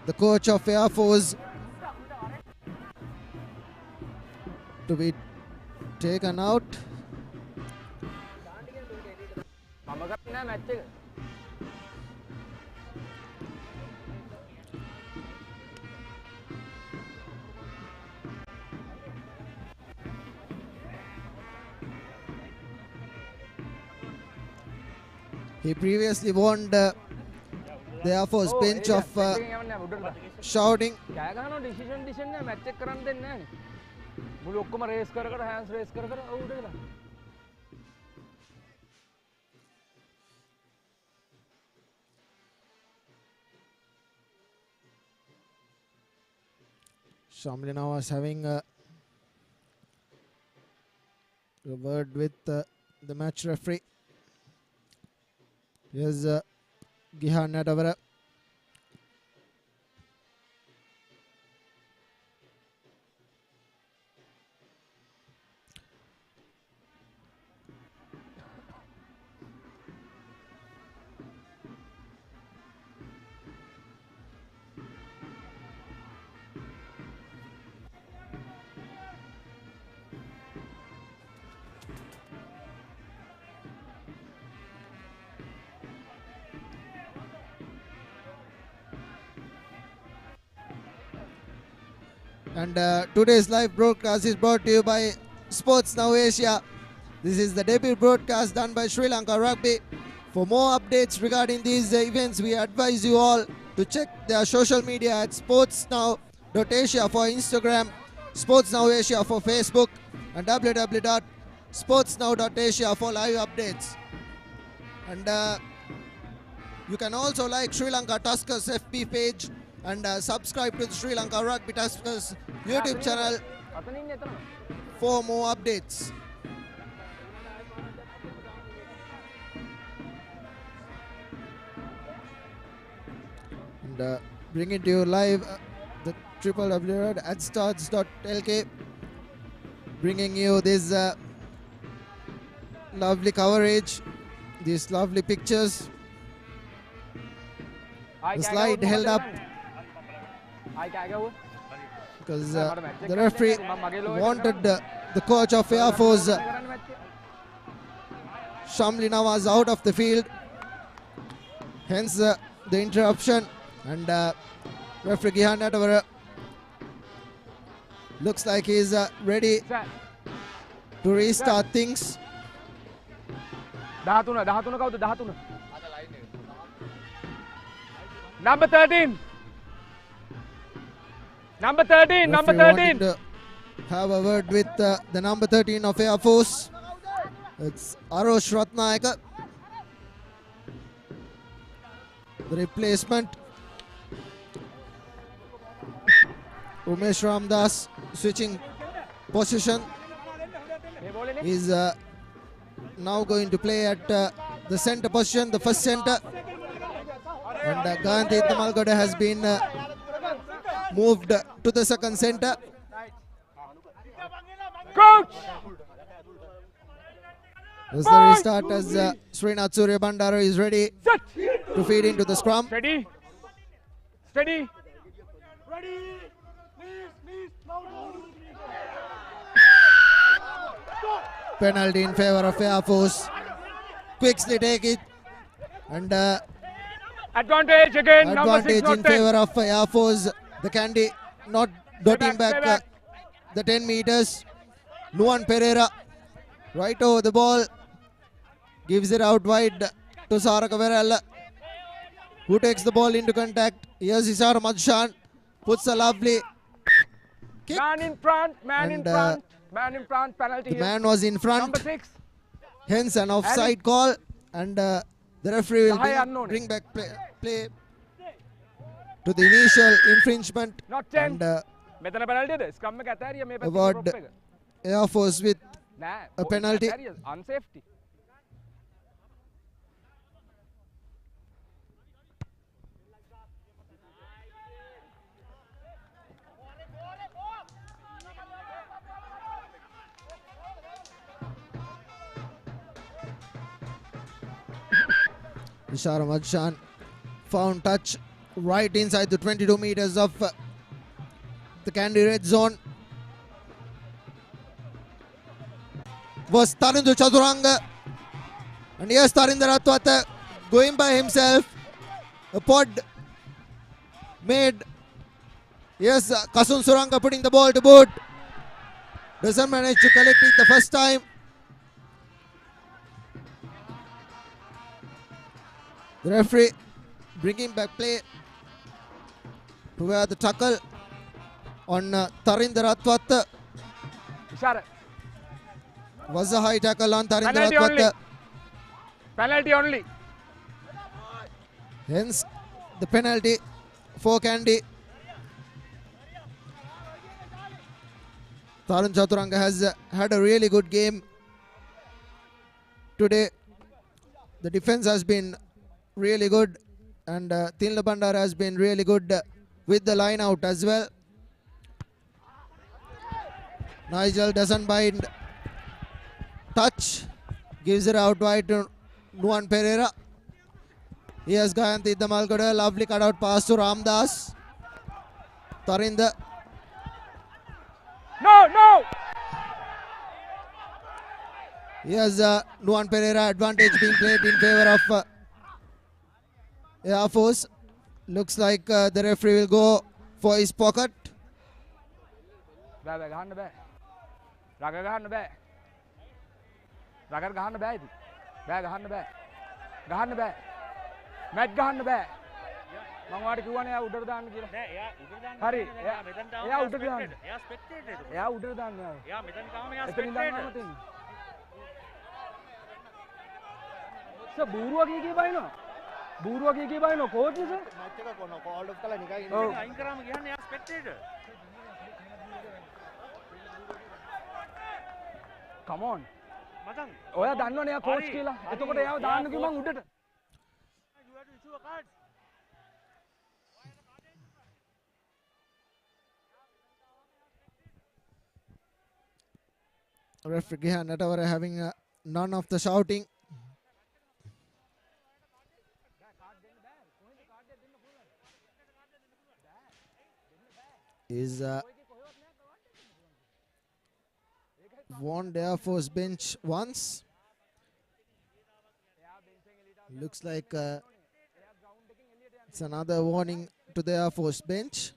the coach of Air Force, to be taken out. He previously warned the Air Force bench of shouting. Shamlina was having a word with the match referee. Here's Gihan Nadavara. And today's live broadcast is brought to you by Sports Now Asia. This is the debut broadcast done by Sri Lanka Rugby. For more updates regarding these events, we advise you all to check their social media at sportsnow.asia for Instagram, Sports Now Asia for Facebook, and www.sportsnow.asia for live updates. And you can also like Sri Lanka Tuskers FB page and subscribe to the Sri Lanka Rugby Tuskers YouTube channel for more updates. And bring it to you live the www.adstarts.lk, bringing you this lovely coverage, these lovely pictures. The slide held up because the referee wanted the coach of Air Force, Shamli Nawaz, out of the field. Hence the interruption, and referee Gihan Natawara looks like he's ready to restart things. Number 13. Number 13. Number 13. To have a word with the number 13 of Air Force. It's Arosh Ratnayaka, the replacement. Umesh Ramdas switching position. He's now going to play at the center position, the first center. And Gandhi Tamalgada has been moved to the second center. Coach! This is the restart as Srinath Surya Bandara is ready to feed into the scrum. Steady. Steady. Penalty in favor of Air Force. Quickly take it. And advantage again. Advantage in favor of Air Force. The Kandy not dotting back the 10 meters. Nuan Pereira right over the ball. Gives it out wide to Saraka Verella, who takes the ball into contact. Here's Isar Madshan. Puts a lovely kick. Man in front. Man in front. Man in front. Penalty. The man was in front. Number 6. Hence an offside call. And the referee will bring back play to the initial infringement. Not 10. And award Air Force with a penalty. Unsafety. Ishara Madshan found touch right inside the 22 meters of the Kandy red zone. Was Tarindu Chaturanga, and yes, Tarinder Atwata going by himself. A pod made. Yes, Kasun Suranga putting the ball to boot. Doesn't manage to collect it the first time. The referee bringing back play to where the tackle on Tarinder Atwata was a high tackle on Tarinder Atwata. Penalty only. Hence the penalty for Kandy. Tarun Chaturanga has had a really good game today. The defense has been really good, and Tilna Bandara has been really good with the line out as well. Nigel doesn't mind. Touch. Gives it out wide to Nuan Pereira. Here's Gayanti Damalgoda. Lovely cutout pass to Ramdas. Tarinda. No! Here's Nuan Pereira. Advantage being played in favor of Air Force. Looks like the referee will go for his pocket. Match ගහන්න බෑ. මම වාට කිව්වනේ එයා උඩට දාන්න කියලා. නෑ එයා උඩට දාන්න. හරි. එයා උඩට දාන්න. එයා ස්පෙක්ටේටර්. එයා උඩට දාන්න. එයා මෙතන ගාම එයා ස්පෙක්ටේටර්. සර් බූරුවා කී බයිනෝ. බූරුවා කී බයිනෝ කෝච් සර්. මැච් එක කොන කෝල් ඔෆ් කළා නිකන් ඉන්නේ. අයින් කරාම කියන්නේ එයා ස්පෙක්ටේටර්. Come on. මචං ඔයා දන්නවනේ එයා කෝච් කියලා. එතකොට එයාව දාන්න කිව්ව මං උඩට. Referee Gihan Natawara having none of the shouting. Is warned Air Force bench once. Looks like it's another warning to the Air Force bench.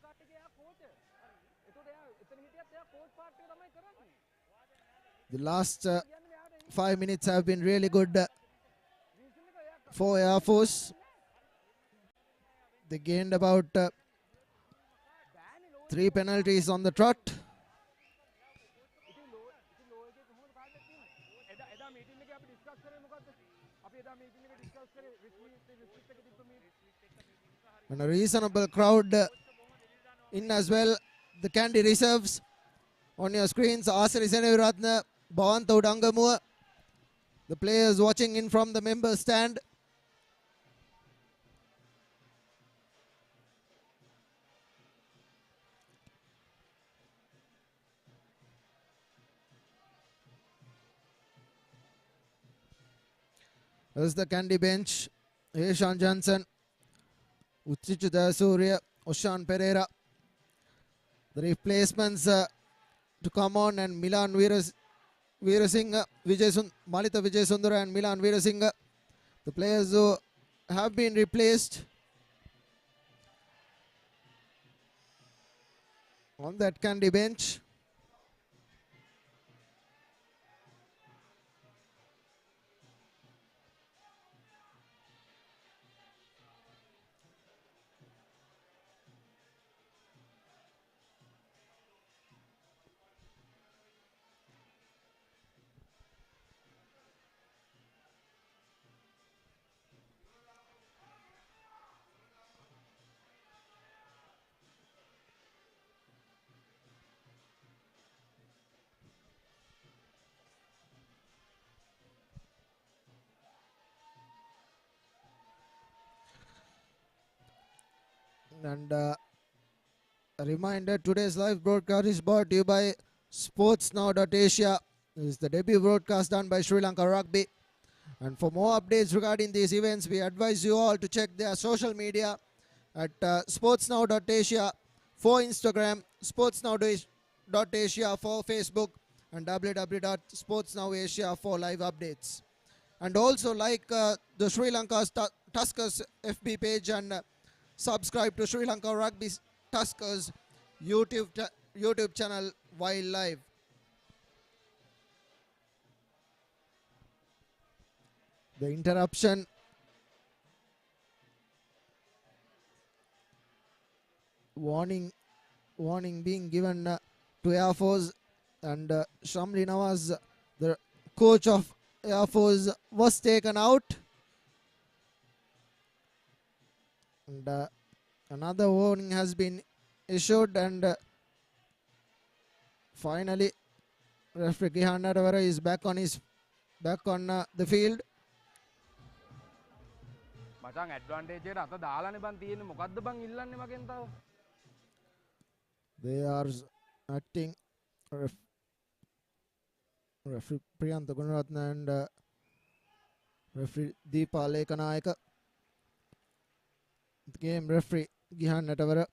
The last 5 minutes have been really good for Air Force. They gained about 3 penalties on the trot. And a reasonable crowd in as well. The Kandy reserves on your screens. Asari Seneviratna, Bhavanta Udangamua. The players watching in from the member stand. There's the Kandy bench. Eshan Johnson, Uchichu Dasurya, Oshan Pereira. The replacements to come on, and Milan Veerasinghe, Malita Vijay Sundara and Milan Veerasinghe. The players who have been replaced on that Kandy bench. And a reminder, today's live broadcast is brought to you by sportsnow.asia. This is the debut broadcast done by Sri Lanka Rugby. And for more updates regarding these events, we advise you all to check their social media at sportsnow.asia for Instagram, sportsnow.asia for Facebook, and www.sportsnowasia for live updates. And also like the Sri Lanka Tuskers FB page and subscribe to Sri Lanka Rugby Tuskers YouTube channel while live. The interruption. Warning being given to Air Force, and Shamli Nawaz, the coach of Air Force, was taken out. And another warning has been issued, and finally referee Gihan Natawara is back on the field. මචං advantage එකට අත දාලානේ බං තියෙන්නේ මොකද්ද බං ඉල්ලන්නේ මගෙන් තව They are acting referee Priyantha Gunaratna and referee Deepa Lekanayaka. The game referee Gihan Natawara.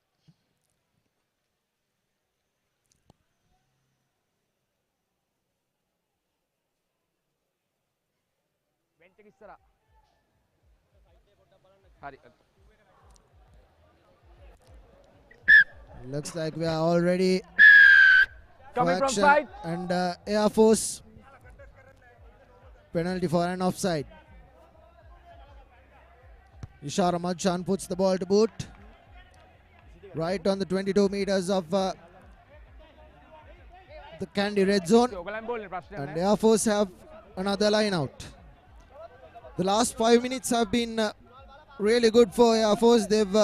Wendt එක ඉස්සරහා හරි Looks like we are all ready for Coming from action. side. And Air Force penalty for an offside. Ishara Madchan puts the ball to boot right on the 22 meters of the Kandy red zone, and Air Force have another line out. The last 5 minutes have been really good for Air Force. They've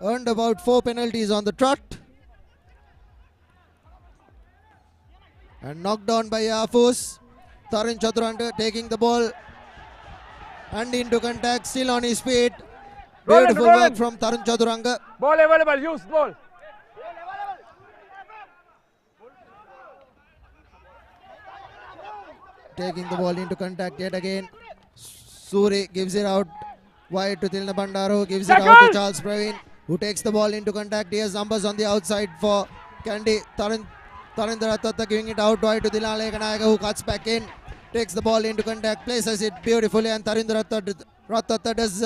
earned about 4 penalties on the trot, and knocked down by Air Force. Tarun Chaturanga taking the ball and into contact, still on his feet. Beautiful work from Tarun Chaturanga. Ball available, use ball. taking the ball into contact yet again. Suri gives it out wide to Tilna Bandaru, gives it out to Charles Praveen, who takes the ball into contact. He has numbers on the outside for Kandy. Tarindra Rattata giving it out wide to Dilale Kanayaka, who cuts back in, takes the ball into contact, places it beautifully, and Tarindra Rattata does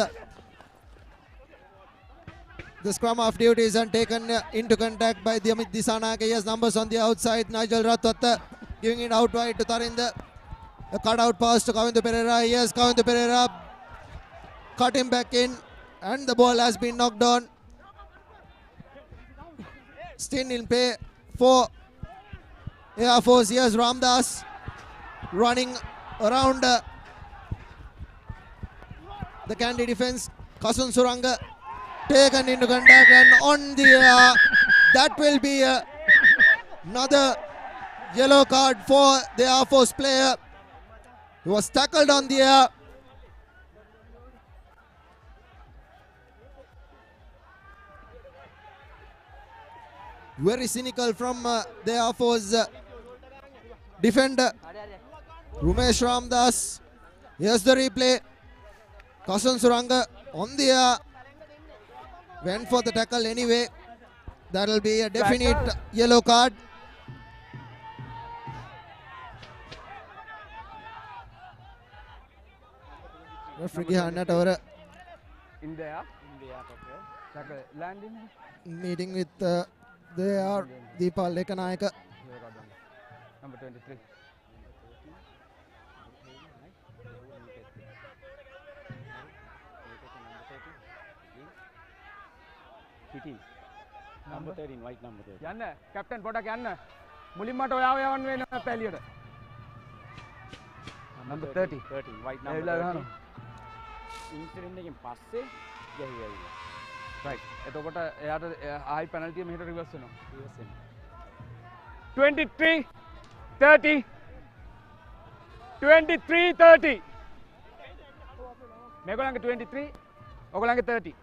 the scrum of duties and taken into contact by Amit Disanaka. He has numbers on the outside. Nigel Rattata giving it out wide to Tarinder. A cut-out pass to Kavindu Pereira. Yes, Kavindu Pereira cut him back in, and the ball has been knocked on. Still in play for Air Force. Yes, Ramdas running around the Kandy defense. Kasun Suranga taken into contact, and on the that will be another yellow card for the Air Force player. He was tackled on the air. Very cynical from the Air Force defender Rumesh Ramdas. Here's the replay. Kasan Suranga on the air. Went for the tackle anyway. That will be a definite yellow card. Referee Hannat over in there. Tackle landing. Meeting with the Deepal Lekanayaka. Number 23. Number 13, white number 13. Yanna, Captain Podak Yanna. Mulimma Toya one way Pelliot. Number 30. 13, white number 30. Incident again passe. Right. High penalty reverse. 23 30. 23 30. Megolang 23. Ogolang 30.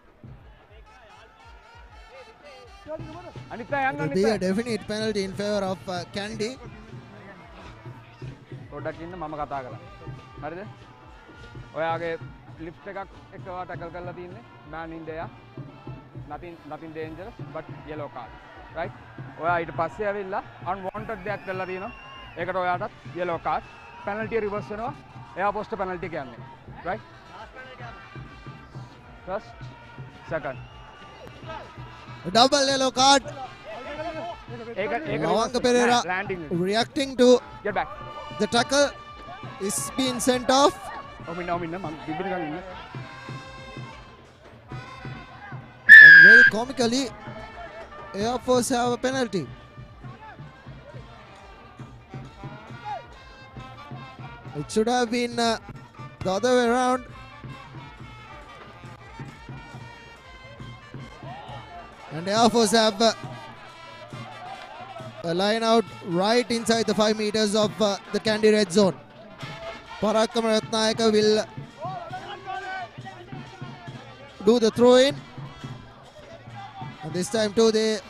It will be a definite penalty in favor of Kandy. Product in the Mama Kataga. Oyage lift tackle man in there. Nothing dangerous, but yellow card. Right? Oya it passe avilla unwanted death Ladino. Ekatoyata, yellow card. Penalty reverse air post penalty can. Right? First, second. Double yellow card. Lavanga Pereira reacting to the tackle is being sent off. And very comically, Air Force have a penalty. It should have been the other way around. And Air Force have a line out right inside the 5 meters of the Kandy red zone. Parakam Ratnayaka will do the throw in. And this time too they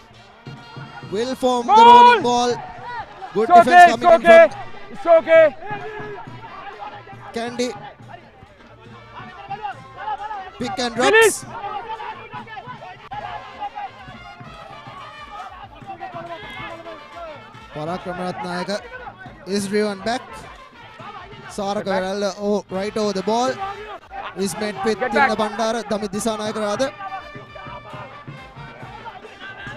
will form the rolling ball. Good defense coming in from It's okay. Kandy. Pick and drops. Parakram Ratnayaka is driven back. Saraka Verala right over the ball. Is met with Tilna Bandara, Damit Disanayaka rather.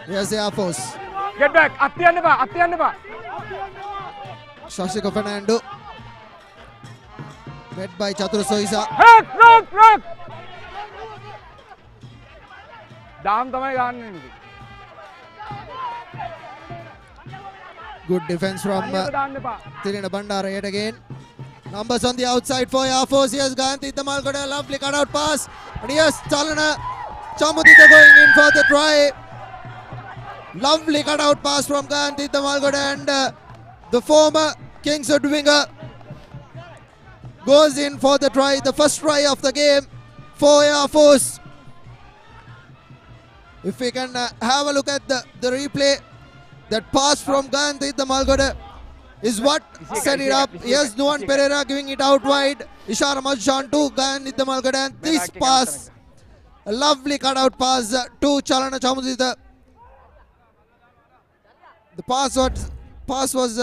Here's the Air Force. Get back. Atyanaba. Shashika Fernando. Met by Chatur Soisa. Rock! Dam tamai gaanne. Good defense from Tilina Bandara yet again. Numbers on the outside for Air Force. Yes, Ganti Tamal got a lovely cutout pass. And yes, Chalana Chamudita going in for the try. Lovely cutout pass from Ganti Tamalgoda, and the former Kingswood winger goes in for the try, the first try of the game for Air Force. If we can have a look at the replay, that pass from Ganti Tamalgoda is what set it up. Yes, Nuan Pereira giving it out wide. Ishara Majjan to Gayan Niddamalgade, and this pass, a lovely cutout pass to Chalana Chamudita. The pass was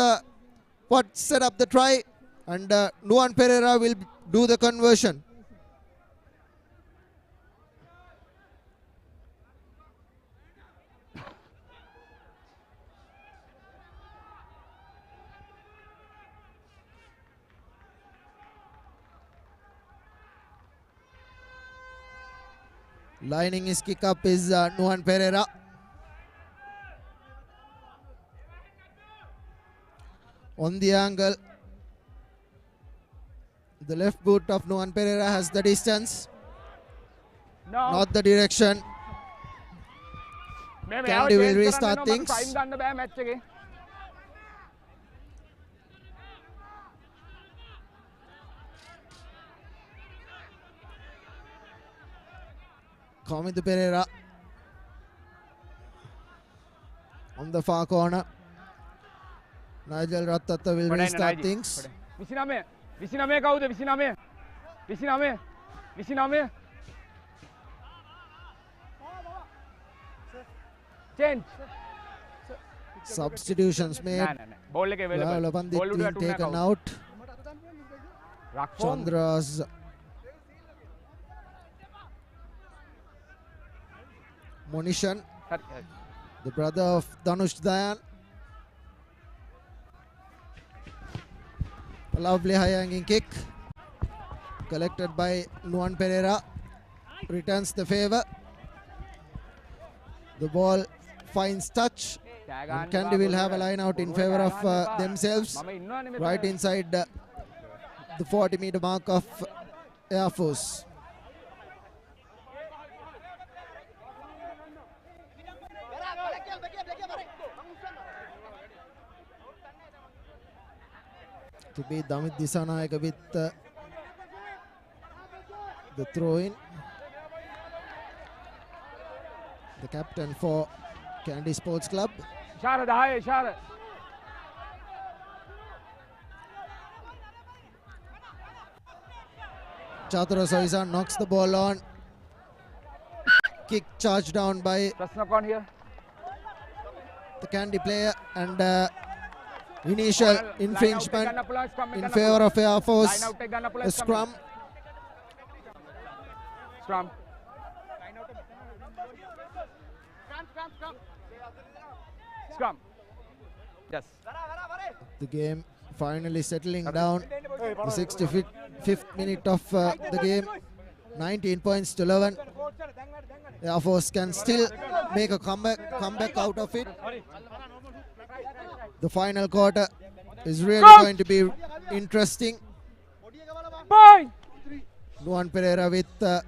what set up the try, and Nuan Pereira will do the conversion. Lining his kick up is Nuan Pereira. On the angle, the left boot of Nuan Pereira has the distance, not the direction. Kandy will restart things. Kamindu Pereira on the far corner. Nigel Rattata will restart things. 29 කවුද 29 change Substitutions made. ball එක available Pandit being taken out. Chandra's Monishan, the brother of Dhanush Dayan. A lovely high hanging kick collected by Nuan Pereira. Returns the favour. The ball finds touch, and Kandy will have a line out in favour of themselves, right inside the 40-meter mark of Air Force. To be Damit Disanayaka with the throw in. The captain for Kandy Sports Club. ඉෂාර 10 ඉෂාර Chatura Soisan knocks the ball on. Kick charged down by here. The Kandy player, and initial infringement in favour of Air Force. A scrum. Scrum. Yes. The game finally settling down. The 65th minute of the game. 19 points to 11. Air Force can still make a comeback out of it. The final quarter is really going to be interesting. Nuan Pereira with the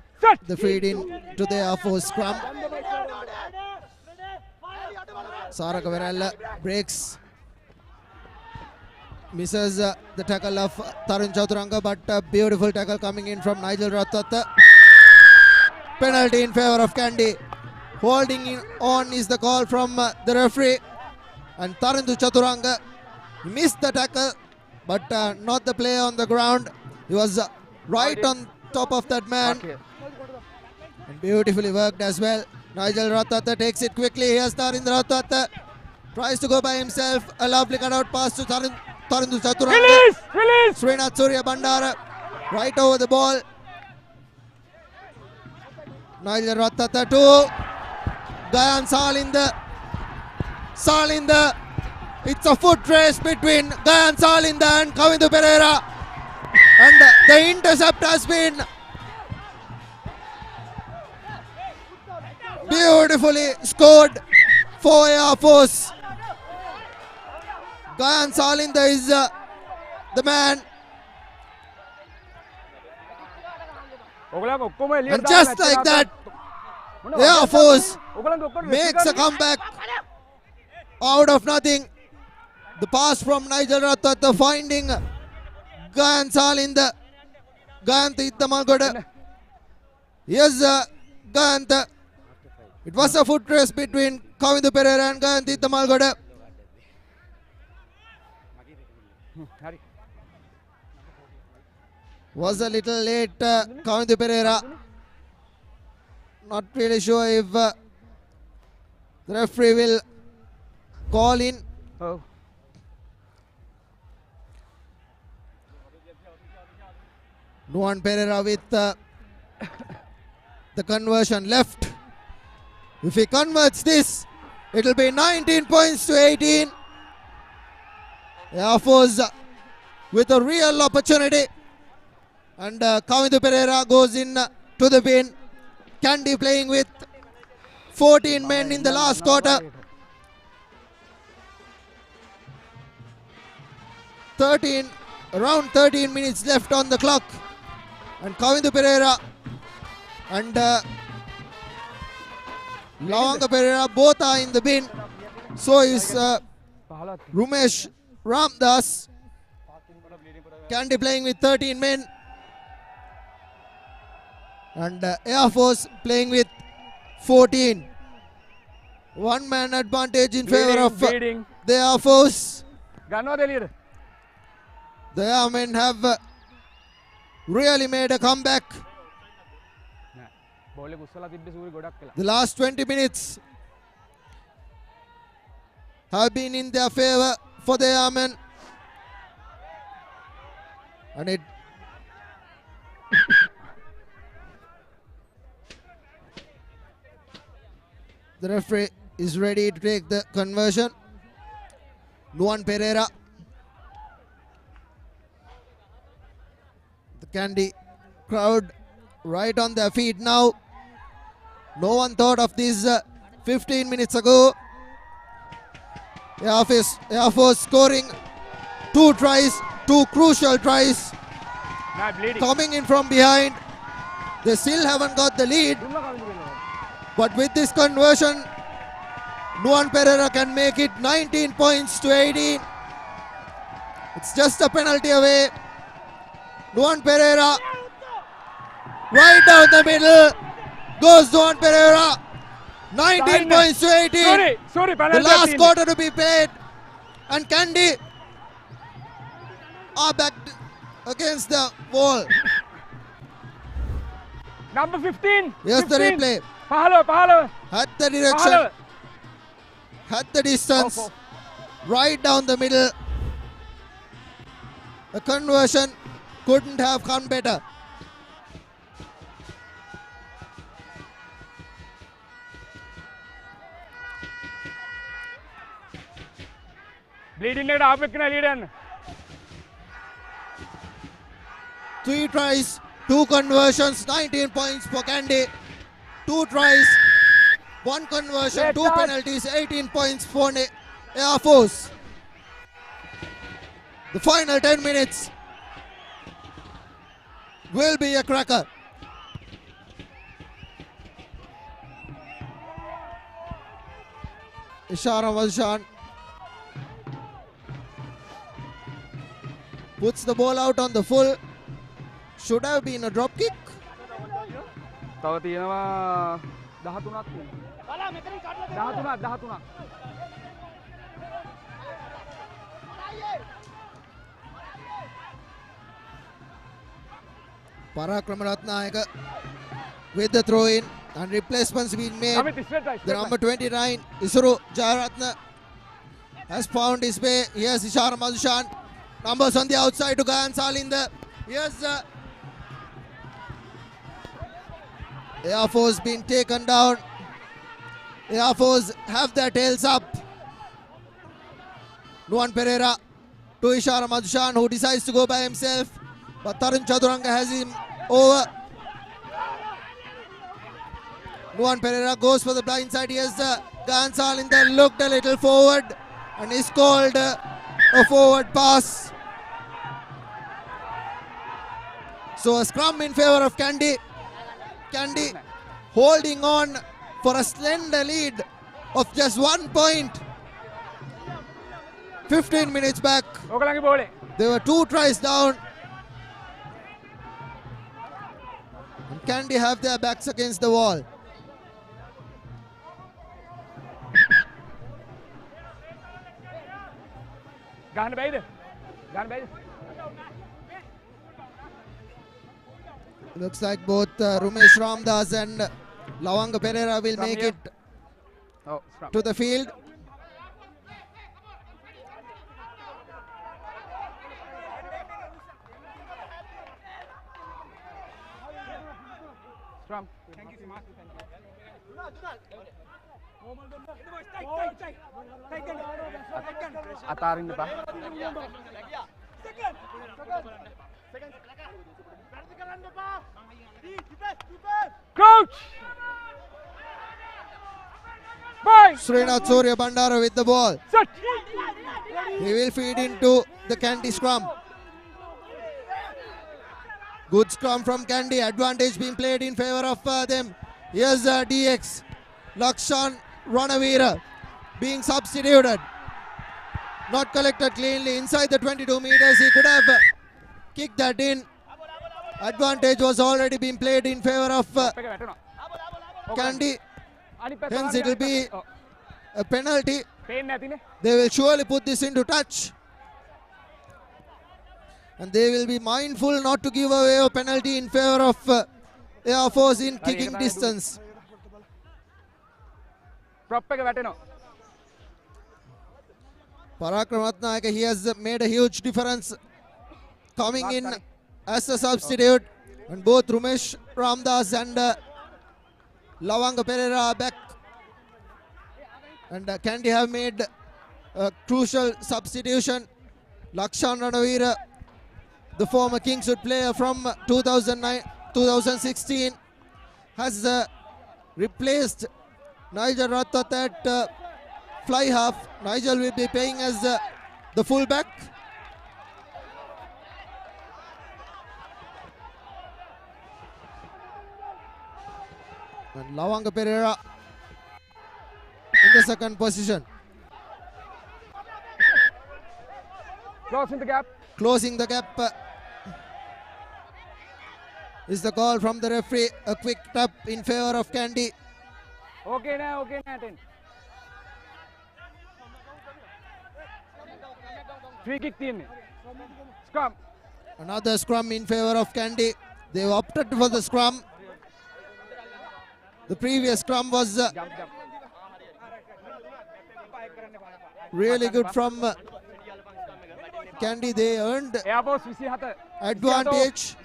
feed in to the Air Force scrum. Saraka Verella breaks, misses the tackle of Tarun Chaturanga, but a beautiful tackle coming in from Nigel Rattata. Penalty in favour of Kandy. Holding on is the call from the referee, and Tarun Chaturanga missed the tackle, but not the player on the ground. He was right on top of that man, and beautifully worked as well. Nigel Rattata takes it quickly. Here's Tarindra Rattata. Tries to go by himself. A lovely cutout pass to Tarindu Chaturanga. Release! Srinath Surya Bandara right over the ball. Nigel Rattata to Gayan Salinda. It's a foot race between Gayan Salinda and Kavindu Pereira. And the intercept has been beautifully scored for Air Force. Gayan Salinda is the man. And just like that, Air Force makes a comeback out of nothing. The pass from Nigel Rattata finding Gayan Salinda. Gayant Iddamalgoda. Yes, Gayant. It was a foot race between Kavindu Pereira and Gayant Iddamalgoda. හරි. Was a little late, Kandy Pereira. Not really sure if the referee will call in. ඔව්. Nuwan Pereira with the conversion left. If he converts this, it will be 19 points to 18. Air Force with a real opportunity. And Kandy Pereira goes in to the win. Kandy playing with 14 men in the last quarter. 13 minutes left on the clock. And Kandy Pereira and Lanka Pereira both are in the bin. So is Rumesh Ramdas. Kandy playing with 13 men. And Air Force playing with 14. One man advantage in favor of the Air Force. The Airmen have really made a comeback. The last 20 minutes have been in their favor for the Airmen. And it the referee is ready to take the conversion. Nuwan Pereira. The Kandy crowd right on their feet now. No one thought of this 15 minutes ago. Air Force scoring 2 tries, 2 crucial tries. Coming in from behind. They still haven't got the lead. But with this conversion, Nuwan Pereira can make it 19 points to 18. It's just a penalty away. Nuwan Pereira, right down the middle, goes Nuwan Pereira. 19 points to 18. The last quarter to be played. And Kandy are back against the wall. Number 15. Here's 15. the replay. Pahalo. Had the direction, had the distance, right down the middle. The conversion couldn't have come better. Bleeding lead, 3 tries, 2 conversions, 19 points for Kandy. 2 tries, 1 conversion, 2 penalties, 18 points for Air Force. The final 10 minutes will be a cracker. Ishara Valshan puts the ball out on the full. Should have been a drop kick. තව තියෙනවා 13ක් තියෙනවා 13ක් Parakram Ratnayaka with the throw in and replacements being made. The number 29 Isuru Jayaratna has found his way. Here's Ishara Madhushan. Numbers on the outside to Gayan Salinder. Here's Air Force being taken down. Air Force have their tails up. Nuwan Pereira to Ishara Madhushan, who decides to go by himself. But Tarun Chaduranga has him over. Nuwan Pereira goes for the blind side. Here's Gayan Salinder, looked a little forward and is called a forward pass. So a scrum in favor of Kandy. Kandy holding on for a slender lead of just 1 point. 15 minutes back. There were 2 tries down. And Kandy have their backs against the wall. ගහන්න බැයිද? Looks like both Rumesh Ramdas and Lavanga Pereira will make it to the field. Scrum. Atarin ba? Coach! Srinath Surya Bandara with the ball. He will feed into the Kandy scrum. Good scrum from Kandy. Advantage being played in favor of them. Here's DX. Lakshan Ranavira being substituted. Not collected cleanly inside the 22 meters. He could have kicked that in. Advantage was already being played in favor of Kandy. Hence it will be a penalty. They will surely put this into touch. And they will be mindful not to give away a penalty in favor of Air Force in kicking distance. Parakramatnayaka, he has made a huge difference coming in as a substitute. And both Rumesh Ramdas and Lavanga Pereira are back. And Kandy have made a crucial substitution. Lakshan Ranavira, the former Kingswood player from 2016, has replaced Nigel Rathod at fly half. Nigel will be playing as the fullback. And Lavanga Pereira in the second position. Closing the gap. Closing the gap is the call from the referee. A quick tap in favor of Kandy. Okay now. Free kick team. Scrum. Another scrum in favor of Kandy. They opted for the scrum. The previous scrum was really good from Kandy. They earned advantage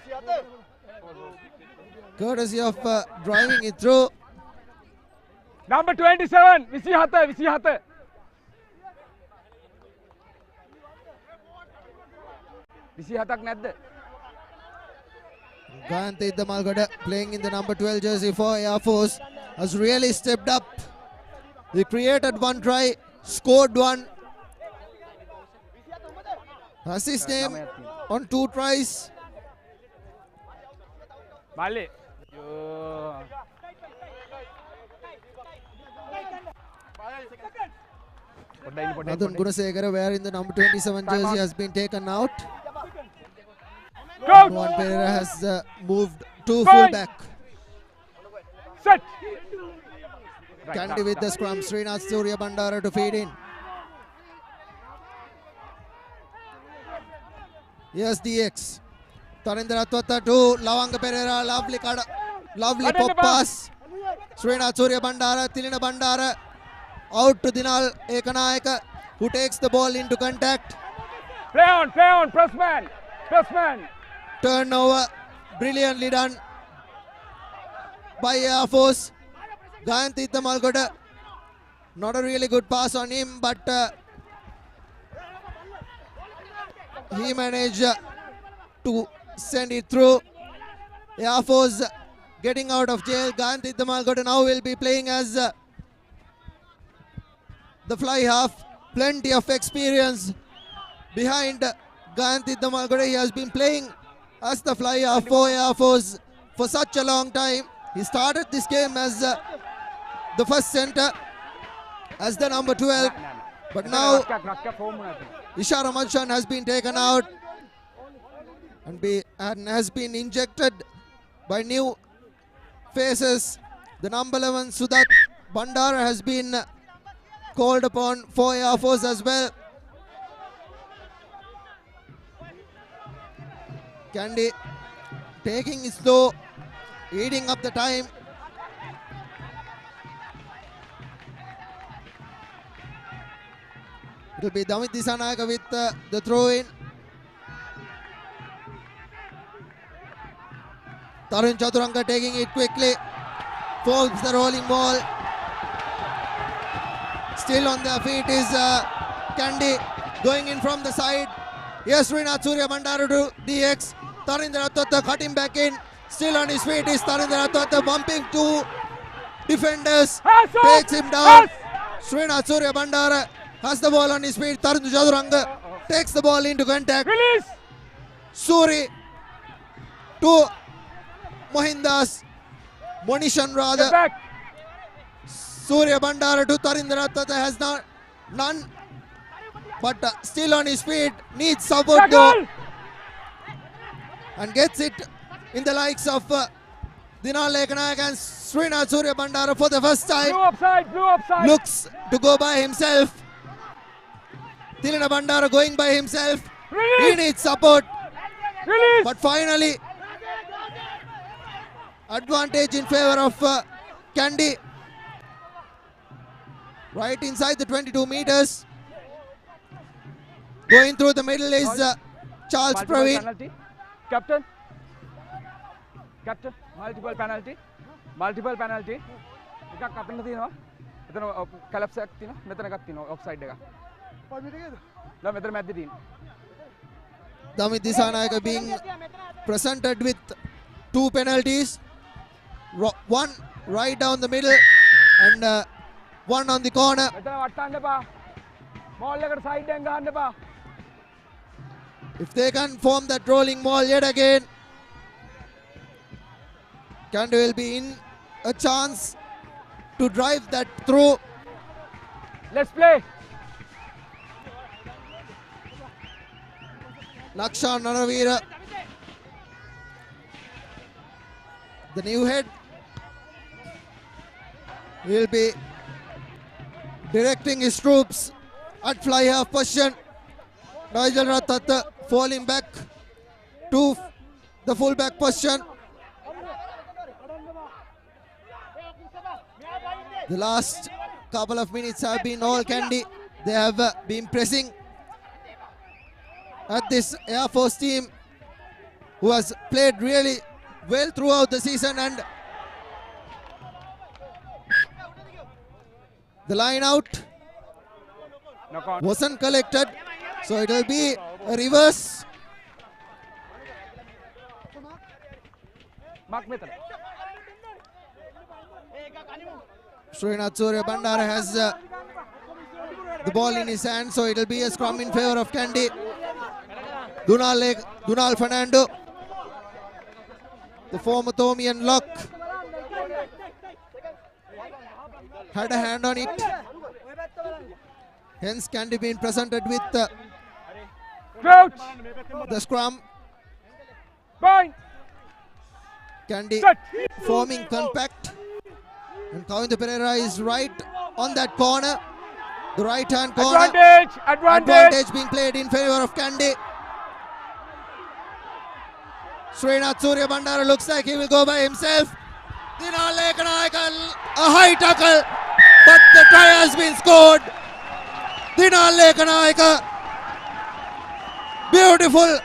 courtesy of driving it through. Number 27, Visihata. Visihatak nadda. Gayanthi Damalgada playing in the number 12 jersey for Air Force has really stepped up. He created one try, scored one. Has his name on 2 tries. Bale. Nathan Gunasekara, wearing the number 27 jersey, has been taken out. Juan Pereira has moved to fullback. Set. Kandy with the scrum. Srinath Surya Bandara to feed in. Yes, DX. Tarindra Twata to Lavanga Pereira. Lovely pop pass. Srinath Surya Bandara. Tilina Bandara. Out to Dinal Ekanayaka, who takes the ball into contact. Play on, press man. Turnover, brilliantly done by Air Force. Gayanthi Damalgada, not a really good pass on him, but he managed to send it through. Air Force getting out of jail. Gayanthi Damalgada now will be playing as the fly half. Plenty of experience behind Gayanthi Damalgada. He has been playing as the fly half for Air Force for such a long time. He started this game as the first center, as the number 12, but now Ishara Malshan has been taken out and has been injected by new faces. The number 11 Sudat Bandara has been called upon for Air Force as well. Kandy taking it slow, eating up the time. It will be Damit Disanayaka with the throw in. Tarun Chaturanga taking it quickly, folds the rolling ball. Still on their feet is Kandy going in from the side. Yes, Srinath Surya Bandaru to DX. Tarindra Rathwatha cutting back in. Still on his feet is Tarindra Rathwatha bumping two defenders. Takes him down. Srinath Surya Bandara has the ball on his feet. Tarun Chaturanga takes the ball into contact. Release! Suri to Mohindas. Monishan rather. Get back! Surya Bandara to Tarindra Rathwatha has none. But still on his feet, needs support though, and gets it in the likes of Dinal Lekanayak and Srinath Surya Bandara for the first time. Blue upside. Looks to go by himself. Dilina Bandara going by himself. Release. He needs support. Release. But finally, advantage in favor of Kandy. Right inside the 22 meters. Going through the middle is Charles Praveen. Penalty. Captain, multiple penalty. Ika captain na tino. Ito collapse ek tino. Meter na tino offside dega. No, meter match din. Damit Disanayaka being presented with two penalties. One right down the middle and one on the corner. If they can form that rolling ball yet again, Kandy will be in a chance to drive that through. Let's play. Lakshan Nanavira, the new head, will be directing his troops at fly half position. Nigel Rathwatha falling back to the full back position. The last couple of minutes have been all Kandy. They have been pressing at this Air Force team who has played really well throughout the season, and the line out wasn't collected, so it will be a reverse. Srinath Surya Bandara has the ball in his hand, so it will be a scrum in favor of Kandy. Dunal Fernando, the former Thomian lock, had a hand on it. Hence Kandy being presented with the scrum. Kandy forming compact, and Kavinda Pereira is right on that corner. The right hand corner. Advantage being played in favor of Kandy. Srinath Surya Bandara looks like he will go by himself. Dinal Lekanayaka, a high tackle, but the try has been scored. Dinal Lekanayaka, beautiful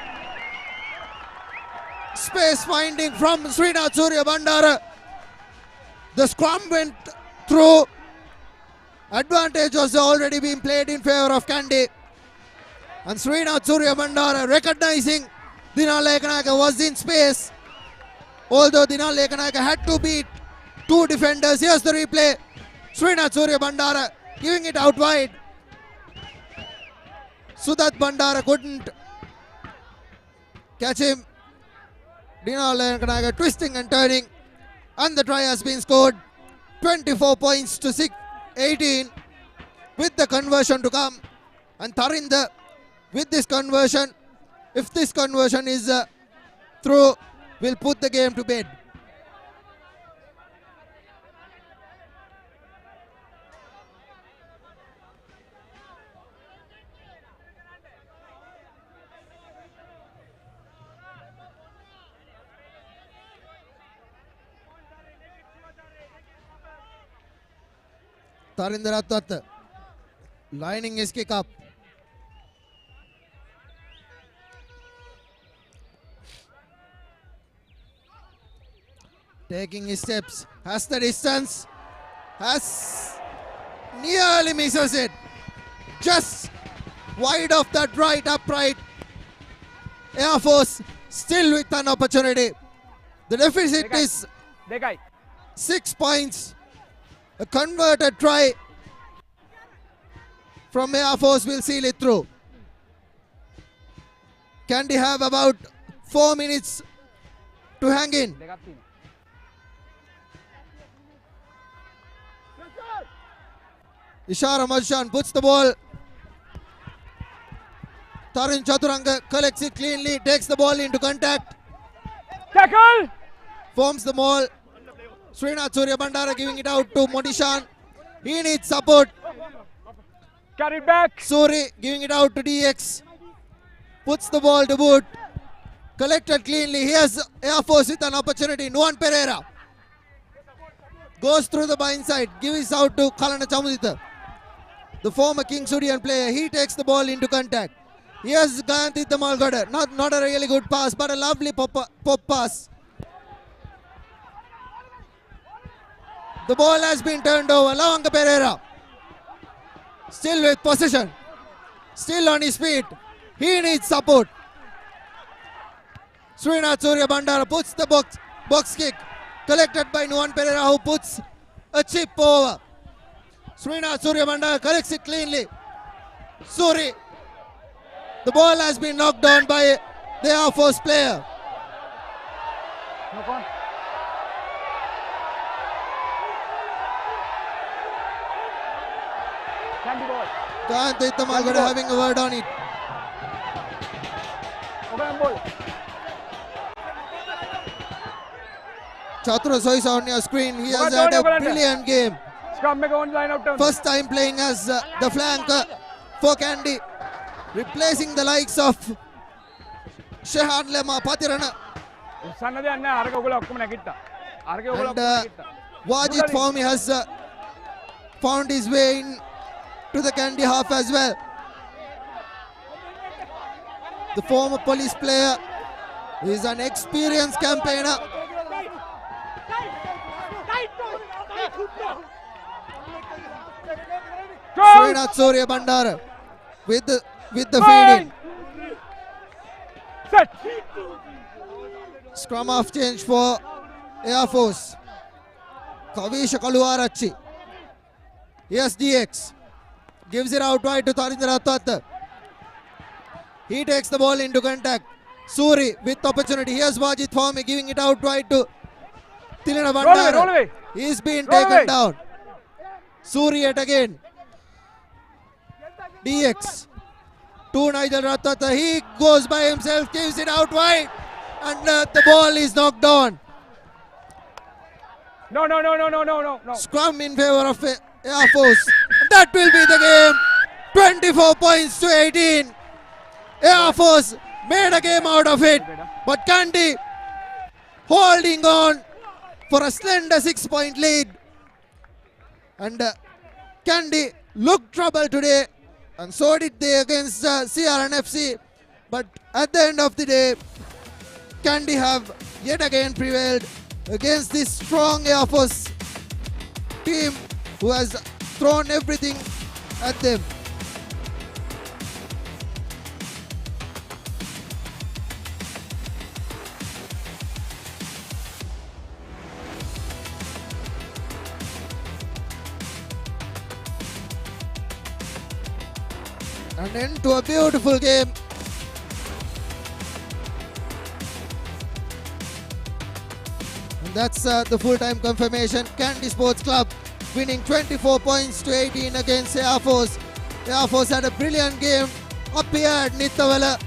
space finding from Srinath Surya Bandara. The scrum went through. Advantage was already being played in favor of Kandy. And Srinath Surya Bandara recognizing Dinal Lekanayaka was in space. Although Dinal Lekanayaka had to beat two defenders. Here's the replay. Srinath Surya Bandara giving it out wide. Sudat Bandara couldn't catch him. Dinal Lekanayaka twisting and turning. And the try has been scored. 24 points to 18 with the conversion to come. And Tharinda with this conversion, if this conversion is through, will put the game to bed. Tarindaratat lining his kick up. Taking his steps, has the distance, has nearly misses it. Just wide of that right upright. Air Force still with an opportunity. The deficit is 6 points. A converted try from Air Force will seal it through. Kandy have about 4 minutes to hang in. Ishara Marshan puts the ball. Tarun Chaturanga collects it cleanly, takes the ball into contact. Tackle! Forms the maul. Srinath Surya Bandara giving it out to Modishan. He needs support. Carry back. Suri giving it out to DX. Puts the ball to boot. Collected cleanly. Here's Air Force with an opportunity. Nuan Pereira goes through the bind side. Gives out to Kalana Chamudita, the former King Sudian player. He takes the ball into contact. Here's Gayanthi Malgada. Not a really good pass, but a lovely pop pass. The ball has been turned over. Lavanga Pereira still with possession. Still on his feet. He needs support. Srinath Surya Bandara puts the box kick. Collected by Nuan Pereira, who puts a chip over. Srinath Surya Bandara collects it cleanly. Suri. The ball has been knocked down by the Air Force player. Kandy Malgada having a word on it. Chatura Soisa on your screen. He has had a brilliant game. First time playing as the flanker for Kandy, replacing the likes of Shehan Lema Patirana. And Wajid Fawmi has found his way in to the Kandy half as well. The former police player is an experienced campaigner. Srinath Surya Bandara with the feed in. Scrum off change for Air Force. Kavisha Kaluarachi. Yes, DX gives it out wide to Tarindaratat. He takes the ball into contact. Suri with opportunity. Here's Wajid Fawmi giving it out wide to Tilina Bandara. He's been taken down. Suri yet again. DX to Nigel Ratata. He goes by himself, gives it out wide, and the ball is knocked on. No. Scrum in favor of Air Force. That will be the game. 24 points to 18. Air Force made a game out of it, but Kandy holding on for a slender 6-point lead. And Kandy looked trouble today, and so did they against CRNFC. But at the end of the day, Kandy have yet again prevailed against this strong Air Force team who has thrown everything at them. An end to a beautiful game. And that's the full-time confirmation. Kandy Sports Club winning 24 points to 18 against Air Force. Air Force had a brilliant game up here at Nittawala.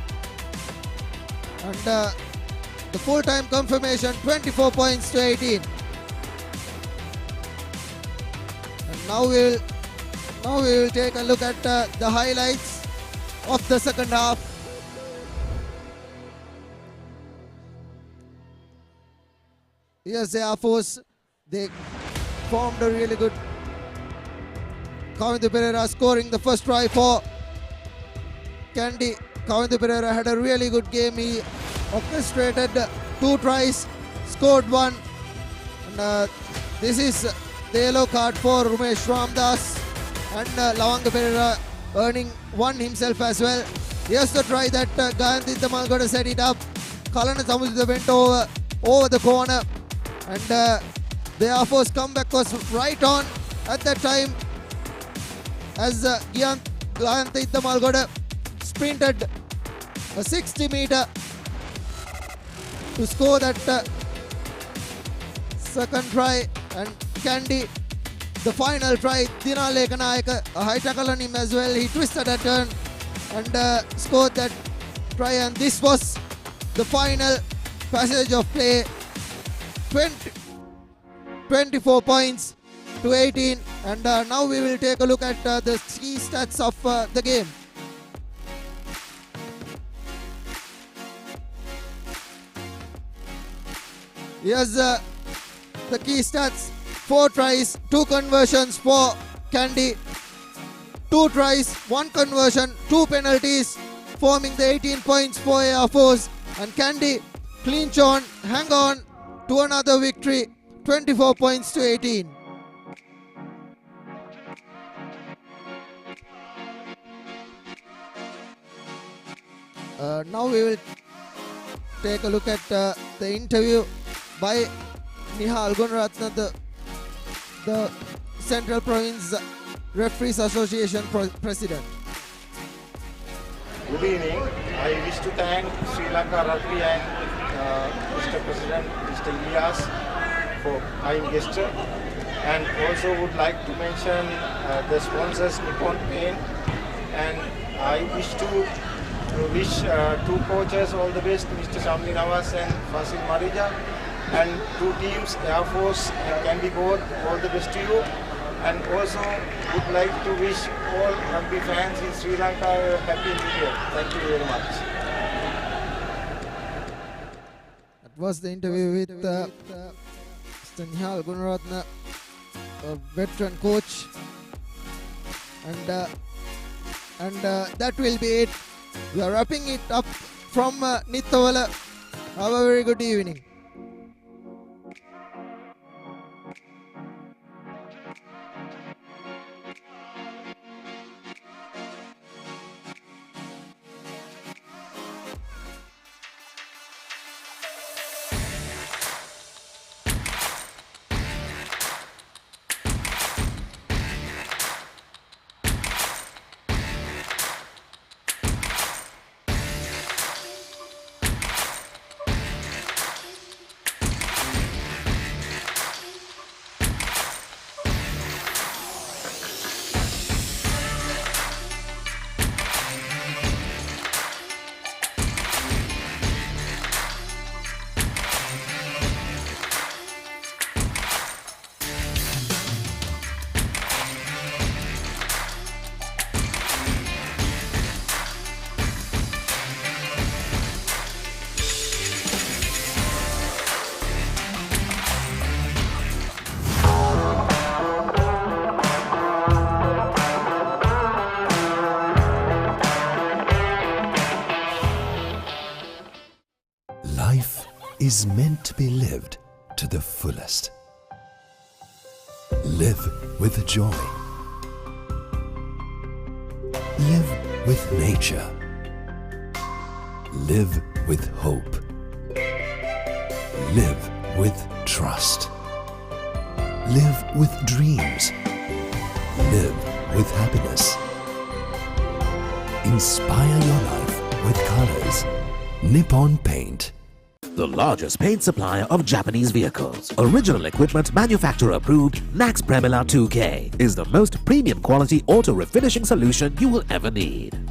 And the full-time confirmation, 24 points to 18. And now we will take a look at the highlights of the second half. Yes, the Air Force, they formed a really good Kavindu Pereira scoring the first try for Kandy. Kavindu Pereira had a really good game. He orchestrated 2 tries, scored 1. And this is the yellow card for Rumesh Ramdas. And Lavanga Pereira earning 1 himself as well. Here's the try that Gayanthi Damalgoda set it up. Kalana Samudra went over the corner. And the Air Force comeback was right on at that time as Gayanthi Damalgoda sprinted a 60-meter to score that second try. And Kandy, the final try, Dinale Kanayaka, a high tackle on him as well. He twisted a turn and scored that try. And this was the final passage of play. 24 points to 18. And now we will take a look at the key stats of the game. Here's the key stats. 4 tries, 2 conversions for Kandy. 2 tries, 1 conversion, 2 penalties, forming the 18 points for Air Force. And Kandy clinch on, hang on to another victory. 24 points to 18. Now we will take a look at the interview by Nihal Gunaratna, the Central Province Referees Association President. Good evening. I wish to thank Sri Lanka Rugby and Mr. President, Mr. Ilyas, for kind gesture, and also would like to mention the sponsors Nippon Pain, and I wish to wish 2 coaches all the best, Mr. Shamli Nawaz and Fasil Marija, and 2 teams, Air Force and Kandy both, all the best to you. And also would like to wish all rugby fans in Sri Lanka a happy New Year. Thank you very much. That was the interview with Mr. Nihal Gunaratna, a veteran coach. And that will be it. We are wrapping it up from Nittavala. Have a very good evening. Life is meant to be lived to the fullest. Live with joy. Live with nature. Live with hope. Live with trust. Live with dreams. Live with happiness. Inspire your life with colors. Nippon Paint. The largest paint supplier of Japanese vehicles. Original equipment manufacturer approved Nax Premila 2K is the most premium quality auto refinishing solution you will ever need.